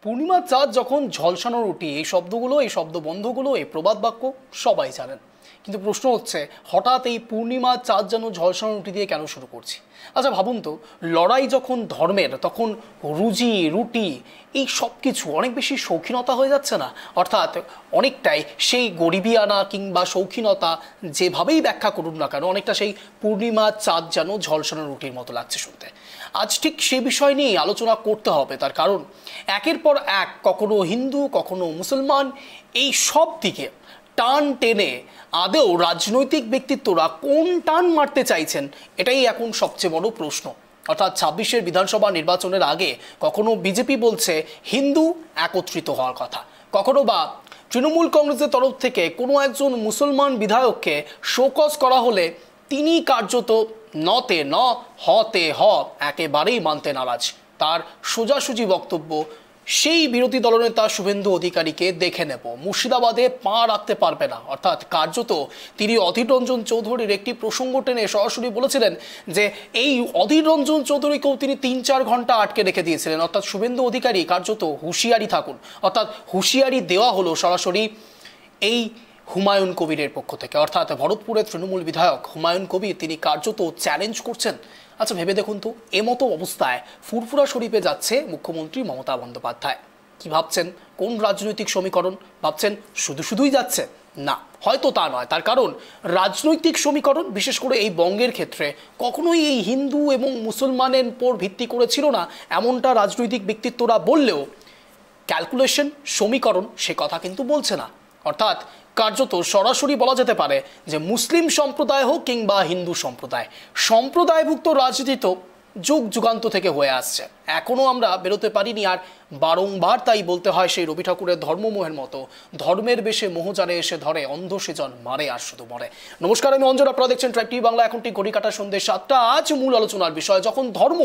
পূর্ণিমার চাঁদ যখন ঝলসানো রুটি, এই শব্দগুলো, এই শব্দবন্ধগুলো, এই প্রবাদ বাক্য সবাই জানেন। কিন্তু প্রশ্ন হচ্ছে, হঠাৎ এই পূর্ণিমার চাঁদ যেন ঝলসানো রুটি দিয়ে কেন শুরু করছি? আচ্ছা ভাবুন তো, লড়াই যখন ধর্মের, তখন রুজি রুটি এই সব কিছু অনেক বেশি শৌখিনতা হয়ে যাচ্ছে না? অর্থাৎ অনেকটাই সেই গরিবিয়ানা কিংবা শৌখিনতা যেভাবেই ব্যাখ্যা করুন না কেন, অনেকটা সেই পূর্ণিমার চাঁদ যেন ঝলসানো রুটির মতো লাগছে শুনতে। আজ ঠিক সে বিষয় নিয়েই আলোচনা করতে হবে, তার কারণ একের পর এক কখনো হিন্দু কখনো মুসলমান এই সব দিকে টান টেনে আদৌ রাজনৈতিক ব্যক্তিত্বরা কোন টান মারতে চাইছেন, এটাই এখন সবচেয়ে বড় প্রশ্ন। অর্থাৎ ২৬-এর বিধানসভা নির্বাচনের আগে কখনো বিজেপি বলছে হিন্দু একত্রিত হওয়ার কথা, কখনো বা তৃণমূল কংগ্রেসের তরফ থেকে কোনো একজন মুসলমান বিধায়ককে শোকজ করা হলে তিনি কার্যত নতে ন হতে হ একেবারেই মানতে নারাজ। তার সোজাসুজি বক্তব্য, সেই বিরোধী দলনেতা শুভেন্দু অধিকারীকে দেখে নেব, মুর্শিদাবাদে পা রাখতে পারবে না। অর্থাৎ কার্যত তিনি অধীর রঞ্জন চৌধুরীর একটি প্রসঙ্গ টেনে সরাসরি বলেছিলেন যে এই অধীর রঞ্জন চৌধুরীকেও তিনি ৩-৪ ঘন্টা আটকে রেখে দিয়েছিলেন। অর্থাৎ শুভেন্দু অধিকারী কার্যত হুঁশিয়ারি থাকুন। অর্থাৎ হুঁশিয়ারি দেওয়া হলো সরাসরি এই হুমায়ুন কবিরের পক্ষ থেকে। অর্থাৎ ভরতপুরের তৃণমূল বিধায়ক হুমায়ুন কবির তিনি কার্যত চ্যালেঞ্জ করছেন। আচ্ছা ভেবে দেখুন তো, এমতো অবস্থায় ফুরফুরা শরীফে যাচ্ছে মুখ্যমন্ত্রী মমতা বন্দ্যোপাধ্যায়। কি ভাবছেন? কোন রাজনৈতিক সমীকরণ ভাবছেন? শুধু শুধুই যাচ্ছে না, হয়তো তা নয়। তার কারণ রাজনৈতিক সমীকরণ, বিশেষ করে এই বঙ্গের ক্ষেত্রে কখনোই এই হিন্দু এবং মুসলমানের উপর ভিত্তি করেছিল না, এমনটা রাজনৈতিক ব্যক্তিত্বরা বললেও ক্যালকুলেশন, সমীকরণ সে কথা কিন্তু বলছে না। অর্থাৎ কার্যত সরাসরি বলা যেতে পারে যে মুসলিম সম্প্রদায় হোক কিংবা হিন্দু সম্প্রদায়, সম্প্রদায়ভুক্ত রাজনীতি তো যুগ যুগান্ত থেকে হয়ে আসছে, এখনও আমরা বেরোতে পারিনি। আর বারংবার তাই বলতে হয় সেই রবি ঠাকুরের ধর্মমোহের মতো, ধর্মের বেশে মোহজারে এসে ধরে, অন্ধ সেজন মারে আর শুধু মরে। নমস্কার, আমি অঞ্জন, আপনারা দেখছেন ট্রাইব টিভি বাংলা। এখন ঠিক ঘড়ি কাটা সন্ধ্যে ৭টা। আজ মূল আলোচনার বিষয়, যখন ধর্ম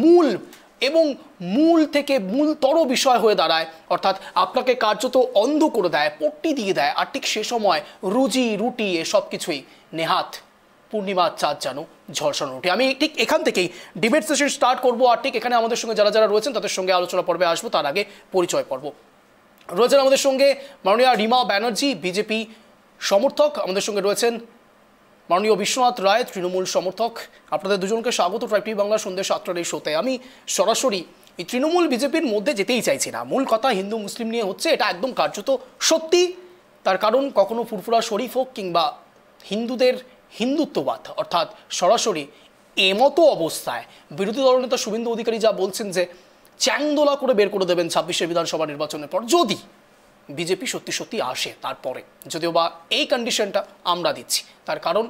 মূল এবং মূল থেকে মূলতর বিষয় হয়ে দাঁড়ায়, অর্থাৎ আপনাকে কার্যত অন্ধ করে দেয়, পট্টি দিয়ে দেয়, আর ঠিক সে সময় রুজি রুটি এসব কিছুই নেহাত পূর্ণিমার চাঁদ যেন ঝলসানো রুটি। আমি ঠিক এখান থেকেই ডিবেট সেশন স্টার্ট করবো। আর ঠিক এখানে আমাদের সঙ্গে যারা যারা রয়েছেন তাদের সঙ্গে আলোচনা পর্বে আসবো। তার আগে পরিচয় পর্ব। রয়েছেন আমাদের সঙ্গে মাননীয় রিমা ব্যানার্জি, বিজেপি সমর্থক। আমাদের সঙ্গে রয়েছেন মাননীয় বিশ্বনাথ রায়, তৃণমূল সমর্থক। আপনাদের দুজনকে স্বাগত ট্রাইব টিভি বাংলা সন্ধ্যে ৭টার এই শোতে। আমি সরাসরি এই তৃণমূল বিজেপির মধ্যে যেতেই চাইছি না। মূল কথা হিন্দু মুসলিম নিয়ে হচ্ছে, এটা একদম কার্যত সত্যি। তার কারণ কখনো ফুরফুরা শরীফ হোক কিংবা হিন্দুদের হিন্দুত্ববাদ, অর্থাৎ সরাসরি এমতো অবস্থায় বিরোধী দলনেতা শুভেন্দু অধিকারী যা বলছেন যে চ্যাংদোলা করে বের করে দেবেন ২৬-এর বিধানসভা নির্বাচনের পর যদি বিজেপি সত্যি সত্যি আসে। তারপরে যদিও বা এই কন্ডিশনটা আমরা দিচ্ছি, তার কারণ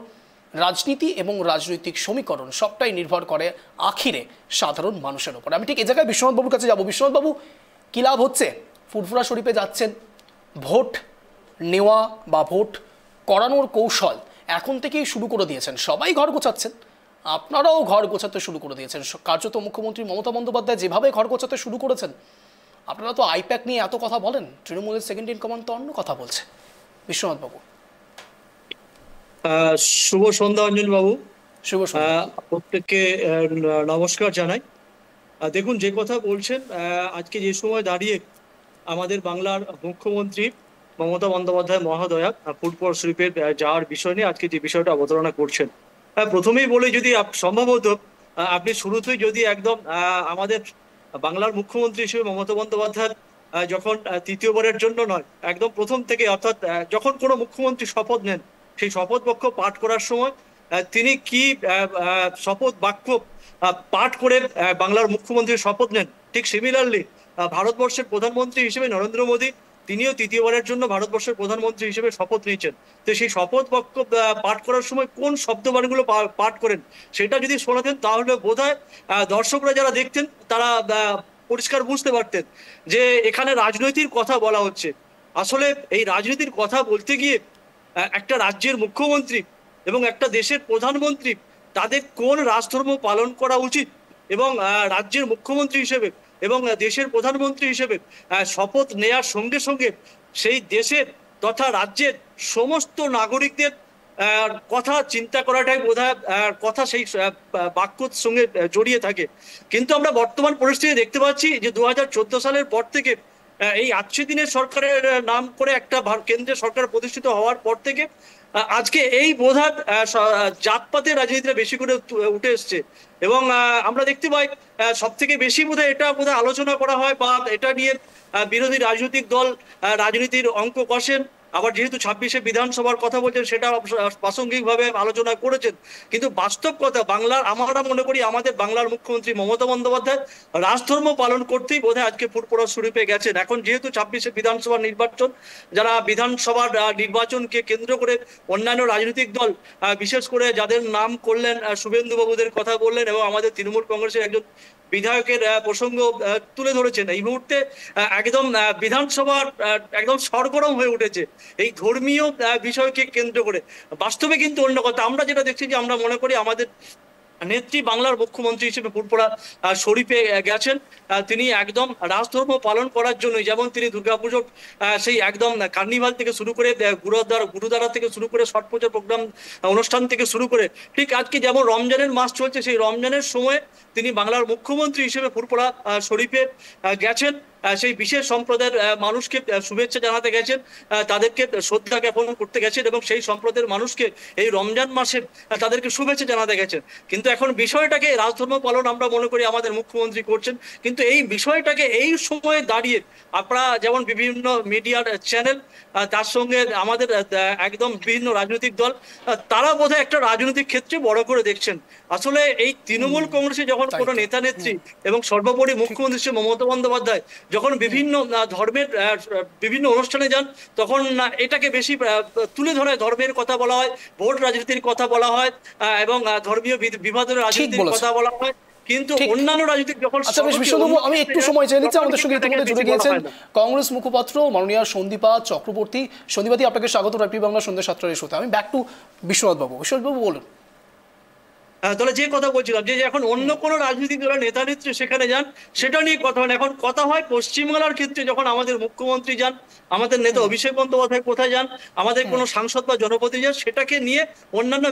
রাজনীতি এবং রাজনৈতিক সমীকরণ সবটাই নির্ভর করে আখিরে সাধারণ মানুষের ওপর। আমি ঠিক এই জায়গায় বিশ্বনাথবাবুর কাছে যাব। বিশ্বনাথবাবু, কী লাভ হচ্ছে? ফুরফুরা শরীফে যাচ্ছেন, ভোট নেওয়া বা ভোট করানোর কৌশল এখন থেকেই শুরু করে দিয়েছেন, সবাই ঘর গোছাচ্ছেন, আপনারাও ঘর গোছাতে শুরু করে দিয়েছেন। কার্যত মুখ্যমন্ত্রী মমতা বন্দ্যোপাধ্যায় যেভাবে ঘর গোছাতে শুরু করেছেন, আপনারা তো আইপ্যাক নিয়ে এত কথা বলেন, তৃণমূলের সেকেন্ড ইন কমান্ড তো অন্য কথা বলছে। বিশ্বনাথবাবু, শুভ সন্ধ্যা অঞ্জন বাবু। শুভ সন্ধ্যা। প্রত্যেককে নমস্কার জানাই। দেখুন, যে কথা বলছেন, আজকে যে সময় দাঁড়িয়ে আমাদের বাংলার মুখ্যমন্ত্রী মমতা বন্দ্যোপাধ্যায় মহোদয়া ফুরফুরা শরীফের যাওয়ার বিষয় নিয়ে আজকে যে বিষয়টা অবতারণা করছেন, প্রথমেই বলে, যদি সম্ভবত আপনি শুরুতেই যদি একদম আমাদের বাংলার মুখ্যমন্ত্রী হিসেবে মমতা বন্দ্যোপাধ্যায় যখন তৃতীয়বারের জন্য নয়, একদম প্রথম থেকে, অর্থাৎ যখন কোনো মুখ্যমন্ত্রী শপথ নেন, সেই শপথ বাক্য পাঠ করার সময় তিনি কি শপথ বাক্য পাঠ করে বাংলার মুখ্যমন্ত্রীর শপথ নেন, ঠিক সিমিলারলি ভারতবর্ষের প্রধানমন্ত্রী হিসেবে নরেন্দ্র মোদী তিনিও তৃতীয়বারের জন্য ভারতবর্ষের প্রধানমন্ত্রী হিসেবে শপথ নিয়েছেন। তো সেই শপথ বাক্য পাঠ করার সময় কোন শব্দবাণীগুলো পাঠ করেন সেটা যদি শোনাতেন, তাহলে বোধহয় দর্শকরা যারা দেখতেন তারা পরিষ্কার বুঝতে পারতেন যে এখানে রাজনৈতিক কথা বলা হচ্ছে। আসলে এই রাজনীতির কথা বলতে গিয়ে একটা রাজ্যের মুখ্যমন্ত্রী এবং একটা দেশের প্রধানমন্ত্রী, তাদের কোন রাজধর্ম পালন করা উচিত, এবং রাজ্যের মুখ্যমন্ত্রী হিসেবে এবং দেশের প্রধানমন্ত্রী হিসেবে শপথ নেয়ার সঙ্গে সঙ্গে সেই দেশের তথা রাজ্যের সমস্ত নাগরিকদের কথা চিন্তা করাটাই বোধহয় কথা সেই বাক্যর সঙ্গে জড়িয়ে থাকে। কিন্তু আমরা বর্তমান পরিস্থিতি দেখতে পাচ্ছি যে 2014 সালের পর থেকে এই 80 দিনের সরকারের নাম করে একটা কেন্দ্রীয় সরকার প্রতিষ্ঠিত হওয়ার পর থেকে আজকে এই বোধহয় জাতপাতের রাজনীতিটা বেশি করে উঠে এসছে। এবং আমরা দেখতে পাই সব থেকে বেশি বোধহয় এটা বোধহয় আলোচনা করা হয় বা এটা নিয়ে বিরোধী রাজনৈতিক দল রাজনীতির অঙ্ক কষেন। আবার যেহেতু 26শে বিধানসভার কথা বলছেন, সেটা প্রাসঙ্গিকভাবে আলোচনা করেছেন। কিন্তু বাস্তব কথা, আমরা মনে করি আমাদের বাংলার মুখ্যমন্ত্রী মমতা বন্দ্যোপাধ্যায় রাজধর্ম পালন করতেই বোধহয় আজকে ফুরফুরা শরীফে গেছেন। এখন যেহেতু 26শে বিধানসভার নির্বাচন, যারা বিধানসভার নির্বাচনকে কেন্দ্র করে অন্যান্য রাজনৈতিক দল, বিশেষ করে যাদের নাম করলেন, শুভেন্দু বাবুদের কথা বললেন এবং আমাদের তৃণমূল কংগ্রেসের একজন বিধায়কের প্রসঙ্গ তুলে ধরেছেন, এই মুহূর্তে একদম বিধানসভার একদম সরগরম হয়ে উঠেছে এই ধর্মীয় বিষয়কে কেন্দ্র করে। বাস্তবে কিন্তু অন্য কথা, আমরা যেটা দেখছি যে আমরা মনে করি আমাদের নেত্রী বাংলার মুখ্যমন্ত্রী হিসেবে ফুরফুরা শরীফে গেছেন। তিনি একদম রাজধর্ম পালন করার জন্য, যেমন তিনি দুর্গাপুজোর সেই একদম কার্নিভাল থেকে শুরু করে গুরুদ্বারা থেকে শুরু করে ছট পুজোর প্রোগ্রাম অনুষ্ঠান থেকে শুরু করে, ঠিক আজকে যেমন রমজানের মাস চলছে, সেই রমজানের সময় তিনি বাংলার মুখ্যমন্ত্রী হিসেবে ফুরফুরা শরীফে গেছেন। সেই বিশেষ সম্প্রদায়ের মানুষকে শুভেচ্ছা জানাতে গেছেন, তাদেরকে শ্রদ্ধা জ্ঞাপন করতে গেছেন এবং সেই সম্প্রদায়ের মানুষকে এই রমজান মাসে তাদেরকে শুভেচ্ছা জানাতে গেছেন। কিন্তু এখন বিষয়টাকে রাজধর্ম পালন আমরা মনে করি আমাদের মুখ্যমন্ত্রী করছেন, কিন্তু এই বিষয়টাকে এই সময়ে দাঁড়িয়ে আপনারা যেমন বিভিন্ন মিডিয়ার চ্যানেল, তার সঙ্গে আমাদের একদম বিভিন্ন রাজনৈতিক দল, তারা বোধহয় একটা রাজনৈতিক ক্ষেত্রে বড় করে দেখছেন। আসলে এই তৃণমূল কংগ্রেসে যখন কোনো নেতা নেত্রী এবং সর্বোপরি মুখ্যমন্ত্রী শ্রী মমতা বন্দ্যোপাধ্যায় যখন বিভিন্ন ধর্মের বিভিন্ন অনুষ্ঠানে যান, তখন এটাকে বেশি তুলে ধরে ধর্মের কথা বলা হয়, ভোট রাজনীতির কথা বলা হয় এবং ধর্মীয় বিভাজনের রাজনীতির কথা বলা হয়। কিন্তু অন্যান্য রাজনীতিক যখন আমি একটু সময় চেয়ে নিচ্ছি, আমাদের সঙ্গে ইতিমধ্যে জুড়ে গিয়েছেন কংগ্রেস মুখপাত্র মাননীয় সন্দীপা চক্রবর্তী। সন্দীপাদি, আপনাকে স্বাগত রাইপি বাংলা সন্ধ্যা 7টার শোতে। আমি ব্যাক টু বিশ্বনাথ বাবু। বিশ্বনাথ বাবু বলুন। তাহলে যে কথা বলছিলাম যে এখন অন্য কোনো রাজনৈতিক দলের নেতা নেত্রী সেখানে যান, সেটা নিয়ে কথা হয়। এখন কথা হয় পশ্চিমবাংলার ক্ষেত্রে যখন আমাদের মুখ্যমন্ত্রী যান, আমাদের নেতা অভিষেক বন্দ্যোপাধ্যায় কোথায় যান, আমাদের কোনো সাংসদ বা জনপ্রতিনিধি যান, সেটাকে নিয়ে অন্যান্য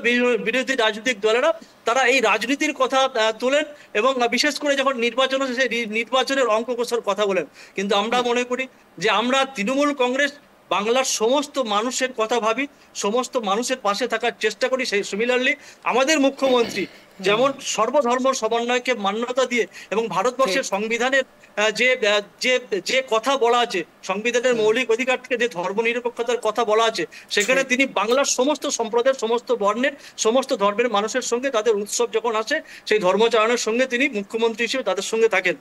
বিরোধী রাজনৈতিক দলেরা তারা এই রাজনীতির কথা তোলেন এবং বিশেষ করে যখন নির্বাচন আসে সেই নির্বাচনের অঙ্ক কষার কথা বলেন। কিন্তু আমরা মনে করি যে আমরা তৃণমূল কংগ্রেস বাংলার সমস্ত মানুষের কথা ভাবি, সমস্ত মানুষের পাশে থাকার চেষ্টা করি। সেই সিমিলারলি আমাদের মুখ্যমন্ত্রী যেমন সর্বধর্ম সমন্বয়কে মান্যতা দিয়ে এবং ভারতবর্ষের সংবিধানের যে যে যে কথা বলা আছে, সংবিধানের মৌলিক অধিকার থেকে যে ধর্মনিরপেক্ষতার কথা বলা আছে, সেখানে তিনি বাংলার সমস্ত সম্প্রদায়ের, সমস্ত বর্ণের, সমস্ত ধর্মের মানুষের সঙ্গে তাদের উৎসব যখন আসে, সেই ধর্মচারণের সঙ্গে তিনি মুখ্যমন্ত্রী হিসেবে তাদের সঙ্গে থাকেন।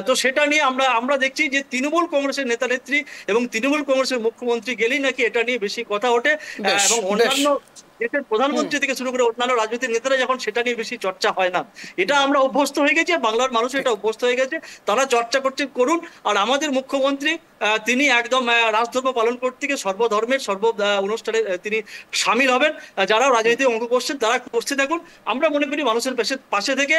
তো সেটা নিয়ে আমরা দেখছি যে তৃণমূল কংগ্রেসের নেতা নেত্রী এবং তৃণমূল কংগ্রেসের মুখ্যমন্ত্রী গেলেই নাকি এটা নিয়ে বেশি কথা ওঠে এবং অন্যান্য দেশের প্রধানমন্ত্রী থেকে শুরু করে অন্যান্য রাজনৈতিক নেতারা যখন সেটা নিয়ে বেশি চর্চা হয় না। এটা আমরা অভ্যস্ত হয়ে গেছি, বাংলার মানুষ এটা অভ্যস্ত হয়ে গেছে, তারা চর্চা করতে করুন। আর আমাদের মুখ্যমন্ত্রী তিনি একদম রাজধর্ম পালন করতে গিয়ে সর্বধর্মের সর্ব অনুষ্ঠানে তিনি সামিল হবেন। যারা রাজনৈতিক অঙ্ক করছেন তারা করতে থাকুন। আমরা মনে করি মানুষের পাশে থেকে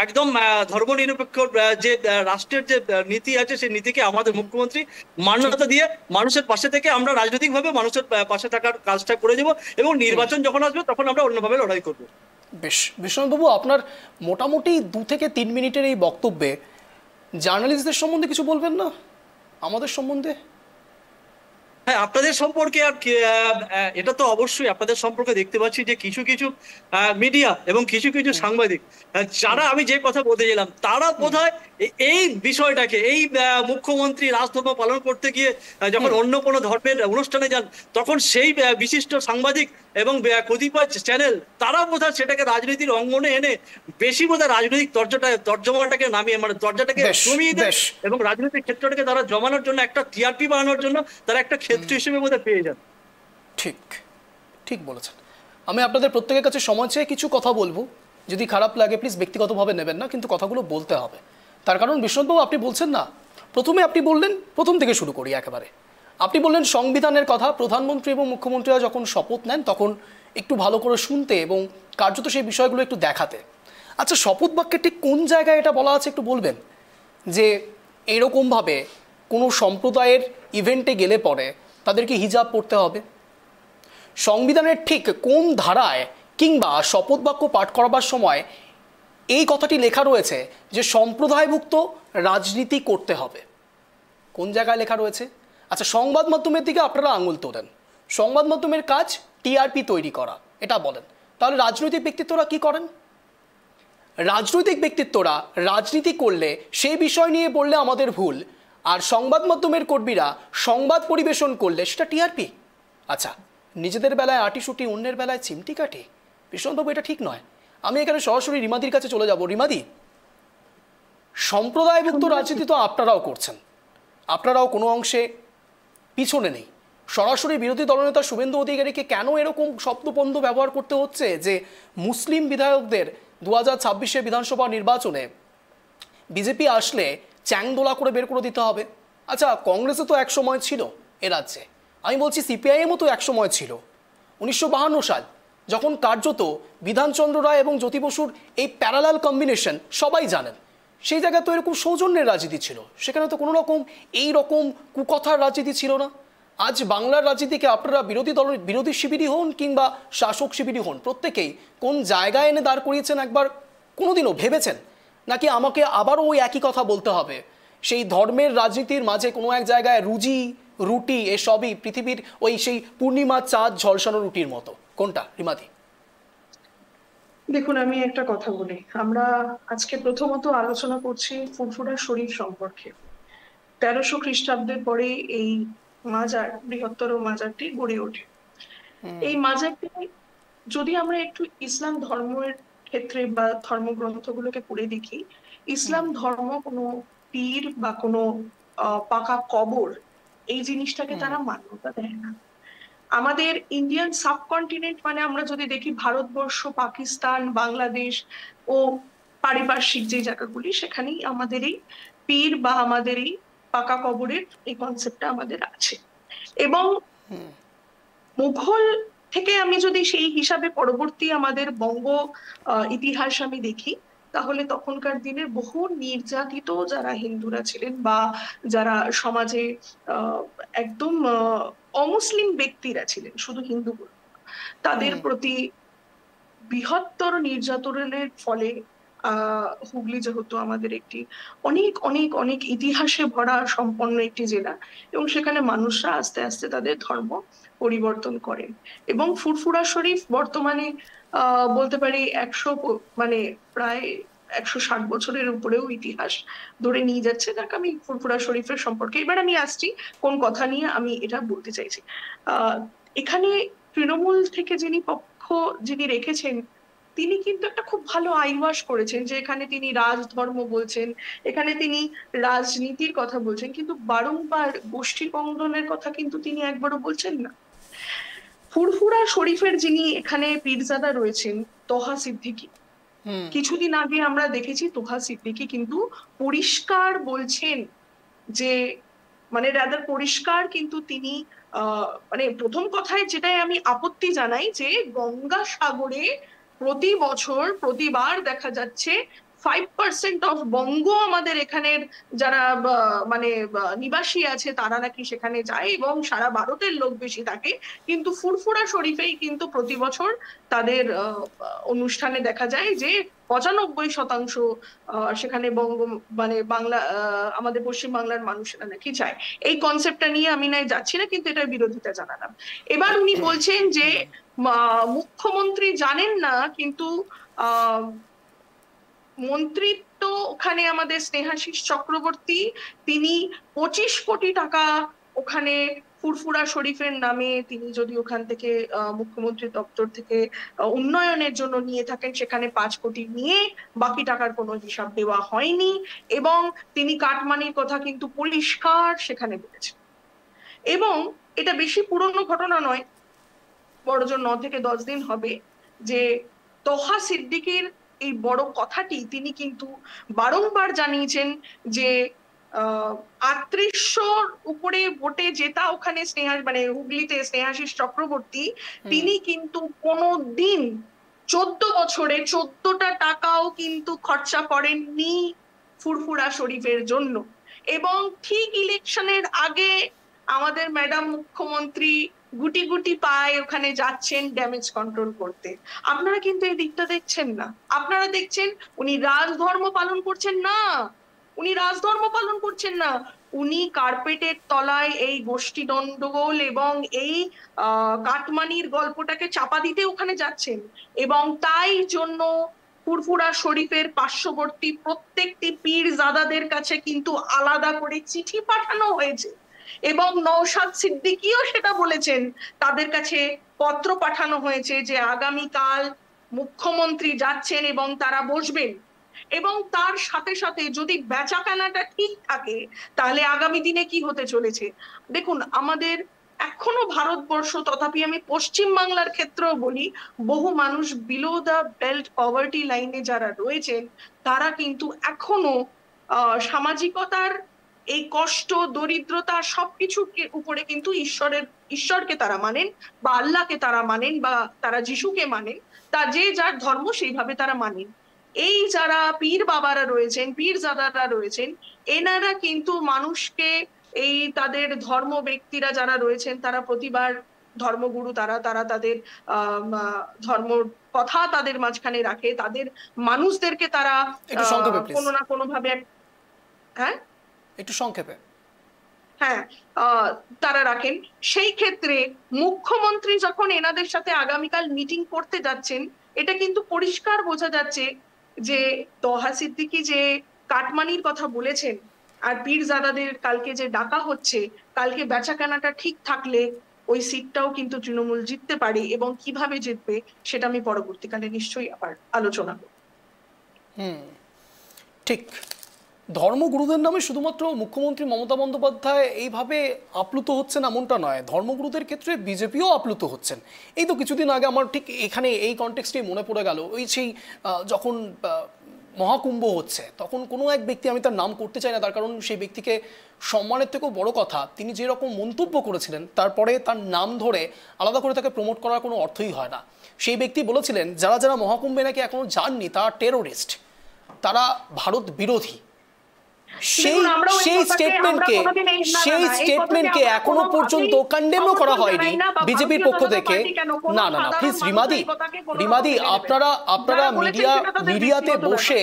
একদম ধর্মনিরপেক্ষ যে রাষ্ট্রের যে নীতি আছে, সেই নীতিকে আমাদের মুখ্যমন্ত্রী মান্যতা দিয়ে মানুষের পাশে থেকে আমরা রাজনৈতিকভাবে মানুষের পাশে থাকার কাজটা করে দেবো এবং নির্বাচন যখন আসবে তখন আমরা অন্যভাবে লড়াই করবো। বেশ, বিশ্বনাথবাবু, আপনার মোটামুটি 2 থেকে 3 মিনিটের এই বক্তব্যে জার্নালিস্টদের সম্বন্ধে কিছু বলবেন না, আমাদের সম্বন্ধে? হ্যাঁ, আপনাদের সম্পর্কে আর এটা তো অবশ্যই আপনাদের সম্পর্কে দেখতে পাচ্ছি যে কিছু কিছু মিডিয়া এবং কিছু কিছু সাংবাদিক যারা, আমি যে কথা বলতে গেলাম, তারা বোধহয় এই বিষয়টাকে, এই মুখ্যমন্ত্রী রাজধর্ম পালন করতে গিয়ে যখন অন্য কোনো ধর্মের অনুষ্ঠানে যান, তখন সেই বিশিষ্ট সাংবাদিক এবং কতিপয় চ্যানেল তারা বোধহয় সেটাকে রাজনীতির অঙ্গনে এনে বেশি বোধহয় রাজনৈতিক তর্জমাটাকে নামিয়ে, মানে দরজাটাকে জমিয়ে দেয় এবং রাজনৈতিক ক্ষেত্রটাকে তারা জমানোর জন্য, একটা টিআরপি বানানোর জন্য তারা একটা ক্ষেত্র হিসেবে বোধহয় পেয়ে যান। ঠিক ঠিক বলেছেন। আমি আপনাদের প্রত্যেকের কাছে সময় চেয়ে কিছু কথা বলবো, যদি খারাপ লাগে প্লিজ ব্যক্তিগতভাবে নেবেন না, কিন্তু কথাগুলো বলতে হবে। তার কারণ বিশ্বনাথবাবু, আপনি বলছেন না, প্রথমে আপনি বললেন, প্রথম থেকে শুরু করি একেবারে, আপনি বললেন সংবিধানের কথা। প্রধানমন্ত্রী এবং মুখ্যমন্ত্রীরা যখন শপথ নেন তখন একটু ভালো করে শুনতে এবং কার্যত সেই বিষয়গুলো একটু দেখাতে। আচ্ছা, শপথ বাক্যে ঠিক কোন জায়গায় এটা বলা আছে একটু বলবেন, যে এরকমভাবে কোনো সম্প্রদায়ের ইভেন্টে গেলে পরে তাদেরকে হিজাব পরতে হবে? সংবিধানের ঠিক কোন ধারায় কিংবা শপথ বাক্য পাঠ করাবার সময় এই কথাটি লেখা রয়েছে যে সম্প্রদায়ভুক্ত রাজনীতি করতে হবে? কোন জায়গায় লেখা রয়েছে? আচ্ছা, সংবাদ মাধ্যমের দিকে আপনারা আঙুল তোলেন, সংবাদ মাধ্যমের কাজ টিআরপি তৈরি করা, এটা বলেন। তাহলে রাজনৈতিক ব্যক্তিত্বরা কি করেন? রাজনৈতিক ব্যক্তিত্বরা রাজনীতি করলে সেই বিষয় নিয়ে বললে আমাদের ভুল, আর সংবাদ মাধ্যমের কর্মীরা সংবাদ পরিবেশন করলে সেটা টিআরপি। আচ্ছা, নিজেদের বেলায় আটিসুটি, অন্যের বেলায় চিমটি কাটি, বিষ্ণুবাবু এটা ঠিক নয়। আমি এখানে সরাসরি রিমাদির কাছে চলে যাব। রিমাদি, সম্প্রদায়ভুক্ত রাজনীতি তো আপনারাও করছেন, আপনারাও কোনো অংশে পিছনে নেই। সরাসরি বিরোধী দলনেতা শুভেন্দু অধিকারীকে কেন এরকম শব্দবন্ধ ব্যবহার করতে হচ্ছে যে মুসলিম বিধায়কদের 2026 বিধানসভা নির্বাচনে বিজেপি আসলে চ্যাংদোলা করে বের করে দিতে হবে? আচ্ছা, কংগ্রেসে তো এক সময় ছিল এ রাজ্যে, আমি বলছি সিপিআইএমও তো এক সময় ছিল। 1952 সাল যখন কার্যত বিধানচন্দ্র রায় এবং জ্যোতি বসুর এই প্যারালাল কম্বিনেশন সবাই জানেন, সেই জায়গায় তো এরকম সৌজন্যের রাজনীতি ছিল, সেখানে তো কোনো রকম এই রকম কুকথার রাজনীতি ছিল না। আজ বাংলার রাজনীতিকে আপনারা বিরোধী শিবিরই হন কিংবা শাসক শিবিরই হন, প্রত্যেকেই কোন জায়গায় এনে দাঁড় করিয়েছেন একবার কোনোদিনও ভেবেছেন? নাকি আমাকে আবারও ওই একই কথা বলতে হবে, সেই ধর্মের রাজনীতির মাঝে কোনো এক জায়গায় রুটি এসবই পৃথিবীর ওই সেই পূর্ণিমা চাঁদ ঝলসানো রুটির মতো? কোনটা রিমাদি? দেখুন, আমি একটা কথা বলি। আমরা আজকে প্রথমত আলোচনা করছি ফুরফুরা শরীফ সম্পর্কে। 1300 খ্রিস্টাব্দের পরে এই মাজার, বৃহত্তর মাজারটি গড়ে ওঠে। এই মাজারটি যদি আমরা একটু ইসলাম ধর্মের ক্ষেত্রে বা ধর্মগ্রন্থগুলোকে পড়ে দেখি, ইসলাম ধর্ম কোনো পীর বা কোনো পাকা কবর এই জিনিসটাকে তারা মান্যতা দেয় না। আমাদের ইন্ডিয়ান সাবকন্টিনেন্ট মানে আমরা যদি দেখি ভারতবর্ষ, পাকিস্তান, বাংলাদেশ ও পারিপার্শ্বিক যে জায়গাগুলি, সেখানেই আমাদের এই পীর বা আমাদের এই পাকা কবরের এই কনসেপ্টটা আমাদের আছে। এবং মুঘল থেকে আমি যদি সেই হিসাবে পরবর্তী আমাদের বঙ্গ ইতিহাস আমি দেখি, তাহলে তখনকার দিনের বহু নির্যাতিত যারা হিন্দুরা ছিলেন বা যারা সমাজে একদম অমুসলিম ব্যক্তিরা ছিলেন, শুধু হিন্দু, তাদের প্রতি বৃহত্তর নির্যাতনের ফলে হুগলি যেহেতু আমাদের একটি অনেক অনেক অনেক ইতিহাসে ভরা সম্পন্ন একটি জেলা, এবং সেখানে মানুষরা আস্তে আস্তে তাদের ধর্ম পরিবর্তন করেন। এবং ফুরফুরা শরীফ বর্তমানে বলতে পারি মানে প্রায় 160 বছরের উপরেও ইতিহাস ধরে নিয়ে যাচ্ছে। যাক, আমি ফুরফুরা শরীফের সম্পর্কে এবার আমি আসছি কোন কথা নিয়ে আমি এটা বলতে চাইছি। এখানে তৃণমূল থেকে যিনি রেখেছেন, তিনি কিন্তু একটা খুব ভালো আইওয়াশ করেছেন যে এখানে তিনি রাজধর্ম বলছেন, এখানে তিনি রাজনীতির কথা বলছেন, কিন্তু বারংবার গোষ্ঠী কন্দলের কথা কিন্তু তিনি একবারও বলছেন না। ফুরফুরা শরীফের যিনি এখানে পীরজাদা রয়েছেন, তোহা সিদ্দিকী, কিছুদিন আগে আমরা দেখেছি তোহা সিদ্দিকী কিন্তু পরিষ্কার বলছেন যে, মানে রাদার পরিষ্কার কিন্তু তিনি মানে প্রথম কথায় যেটাই আমি আপত্তি জানাই যে গঙ্গা সাগরে প্রতি বছর প্রতিবার দেখা যাচ্ছে 5% অফ বঙ্গ আমাদের এখানের যারা মানে নিবাসী আছে তারা নাকি সেখানে যায় এবং সারা ভারতের লোক বেশি থাকে, কিন্তু ফুরফুরা শরীফেই কিন্তু প্রতি বছর তাদের অনুষ্ঠানে দেখা যায় যে 95% সেখানে মানে বাংলা আমাদের পশ্চিম বাংলার মানুষেরা নাকি যায়। এই কনসেপ্টটা নিয়ে আমি নাই যাচ্ছি না, কিন্তু এটার বিরোধিতা জানালাম। এবার উনি বলছেন যে মুখ্যমন্ত্রী জানেন না, কিন্তু মন্ত্রিত্ব ওখানে আমাদের স্নেহাশিস চক্রবর্তী, তিনি 25 কোটি টাকা ওখানে ফুরফুরা শরীফের নামে তিনি যদি ওখান থেকে মুখ্যমন্ত্রী দপ্তর থেকে উন্নয়নের জন্য নিয়ে থাকেন, সেখানে 5 কোটি নিয়ে বাকি টাকার কোনো হিসাব দেওয়া হয়নি, এবং তিনি কাটমানির কথা কিন্তু পরিষ্কার সেখানে বলেছেন। এবং এটা বেশি পুরনো ঘটনা নয়, বড়জোর 9 থেকে 10 দিন হবে যে তোহা সিদ্দিকীর এই বড় কথাটি তিনি কিন্তু বারংবার জানিয়েছেন যে 3800 উপরে ভোটে জেতা ওখানে মানে হুগলিতে স্নেহাশিস চক্রবর্তী, তিনি কিন্তু কোনোদিন 14 বছরে 14টা টাকাও কিন্তু খরচা করেননি ফুরফুরা শরীফের জন্য। এবং ঠিক ইলেকশনের আগে আমাদের ম্যাডাম মুখ্যমন্ত্রী গুটি গুটি পায়ে ওখানে যাচ্ছেন ড্যামেজ কন্ট্রোল করতে। আপনারা কিন্তু এই দিকটা দেখছেন না। আপনারা দেখছেন উনি রাজধর্ম পালন করছেন না, উনি রাজধর্ম পালন করছেন না, উনি কার্পেটের তলায় এই গোষ্ঠী গন্ডগোল এবং এই কাটমানির গল্পটাকে চাপা দিতে ওখানে যাচ্ছেন। এবং তাই জন্য ফুরফুরা শরীফের পার্শ্ববর্তী প্রত্যেকটি পীরজাদাদের কাছে কিন্তু আলাদা করে চিঠি পাঠানো হয়েছে, এবং নওশাদ সিদ্দিকীও সেটা বলেছেন, তাদের কাছে পত্র পাঠানো হয়েছে যে আগামীকাল মুখ্যমন্ত্রী যাচ্ছেন এবং তারা বসবেন। এবং তার সাথে সাথে যদি বেচাকেনাটা ঠিক থাকে তাহলে আগামী দিনে কি হতে চলেছে দেখুন। আমাদের এখনো ভারতবর্ষ, তথাপি আমি পশ্চিম বাংলার ক্ষেত্রেও বলি, বহু মানুষ বিলো দ্য বেল্ট পভার্টি লাইনে যারা রয়েছেন তারা কিন্তু এখনো সামাজিকতার এই কষ্ট, দরিদ্রতা সবকিছুর উপরে কিন্তু ঈশ্বরকে তারা মানেন, বা আল্লাহকে তারা মানেন, বা তারা যিশুকে মানেন, তা যে যার ধর্ম সেইভাবে তারা মানেন। এই যারা পীর বাবারা রয়েছেন, পীরজাদারা রয়েছেন, এনারা কিন্তু মানুষকে, এই তাদের ধর্ম ব্যক্তিরা যারা রয়েছেন তারা প্রতিবার ধর্মগুরু, তারা তারা তাদের ধর্ম কথা তাদের মাঝখানে রাখে, তাদের মানুষদেরকে তারা একটু সংক্ষেপে প্লিজ, কোনো না কোনো ভাবে, হ্যাঁ একটু সংক্ষেপে। হ্যাঁ তারা রাখেন। সেই ক্ষেত্রে মুখ্যমন্ত্রী যখন এনাদের সাথে আগামীকাল মিটিং করতে যাচ্ছেন, এটা কিন্তু পরিষ্কার বোঝা যাচ্ছে যে তহা সিদ্দিকী যে কাটমানির কথা বলেছেন, আর পীরজাদাদের কালকে যে ডাকা হচ্ছে, কালকে বেচাকেনাটা ঠিক থাকলে ওই সিটটাও কিন্তু তৃণমূল জিততে পারে, এবং কিভাবে জিতবে সেটা আমি পরবর্তীকালে নিশ্চয়ই আবার আলোচনা করব। ঠিক, ধর্মগুরুদের নামে শুধুমাত্র মুখ্যমন্ত্রী মমতা বন্দ্যোপাধ্যায় এইভাবে আপ্লুত হচ্ছেন এমনটা নয়, ধর্মগুরুদের ক্ষেত্রে বিজেপিও আপ্লুত হচ্ছেন। এই তো কিছুদিন আগে আমার ঠিক এখানে এই কনটেক্সটেই মনে পড়ে গেল, ওই সেই যখন মহাকুম্ভ হচ্ছে তখন কোনো এক ব্যক্তি, আমি তার নাম করতে চাই না তার কারণ সেই ব্যক্তিকে সম্মানের থেকেও বড় কথা, তিনি যেরকম মন্তব্য করেছিলেন তারপরে তার নাম ধরে আলাদা করে তাকে প্রমোট করার কোনো অর্থই হয় না। সেই ব্যক্তি বলেছিলেন যারা যারা মহাকুম্ভে নাকি এখনো যাননি তারা টেরোরিস্ট, তারা ভারত বিরোধী। সেই স্টেটমেন্টকে এখনো পর্যন্ত কন্ডেমও করা হয়নি বিজেপির পক্ষ থেকে। না না না প্লিজ রিমাদি, আপনারা মিডিয়াতে বসে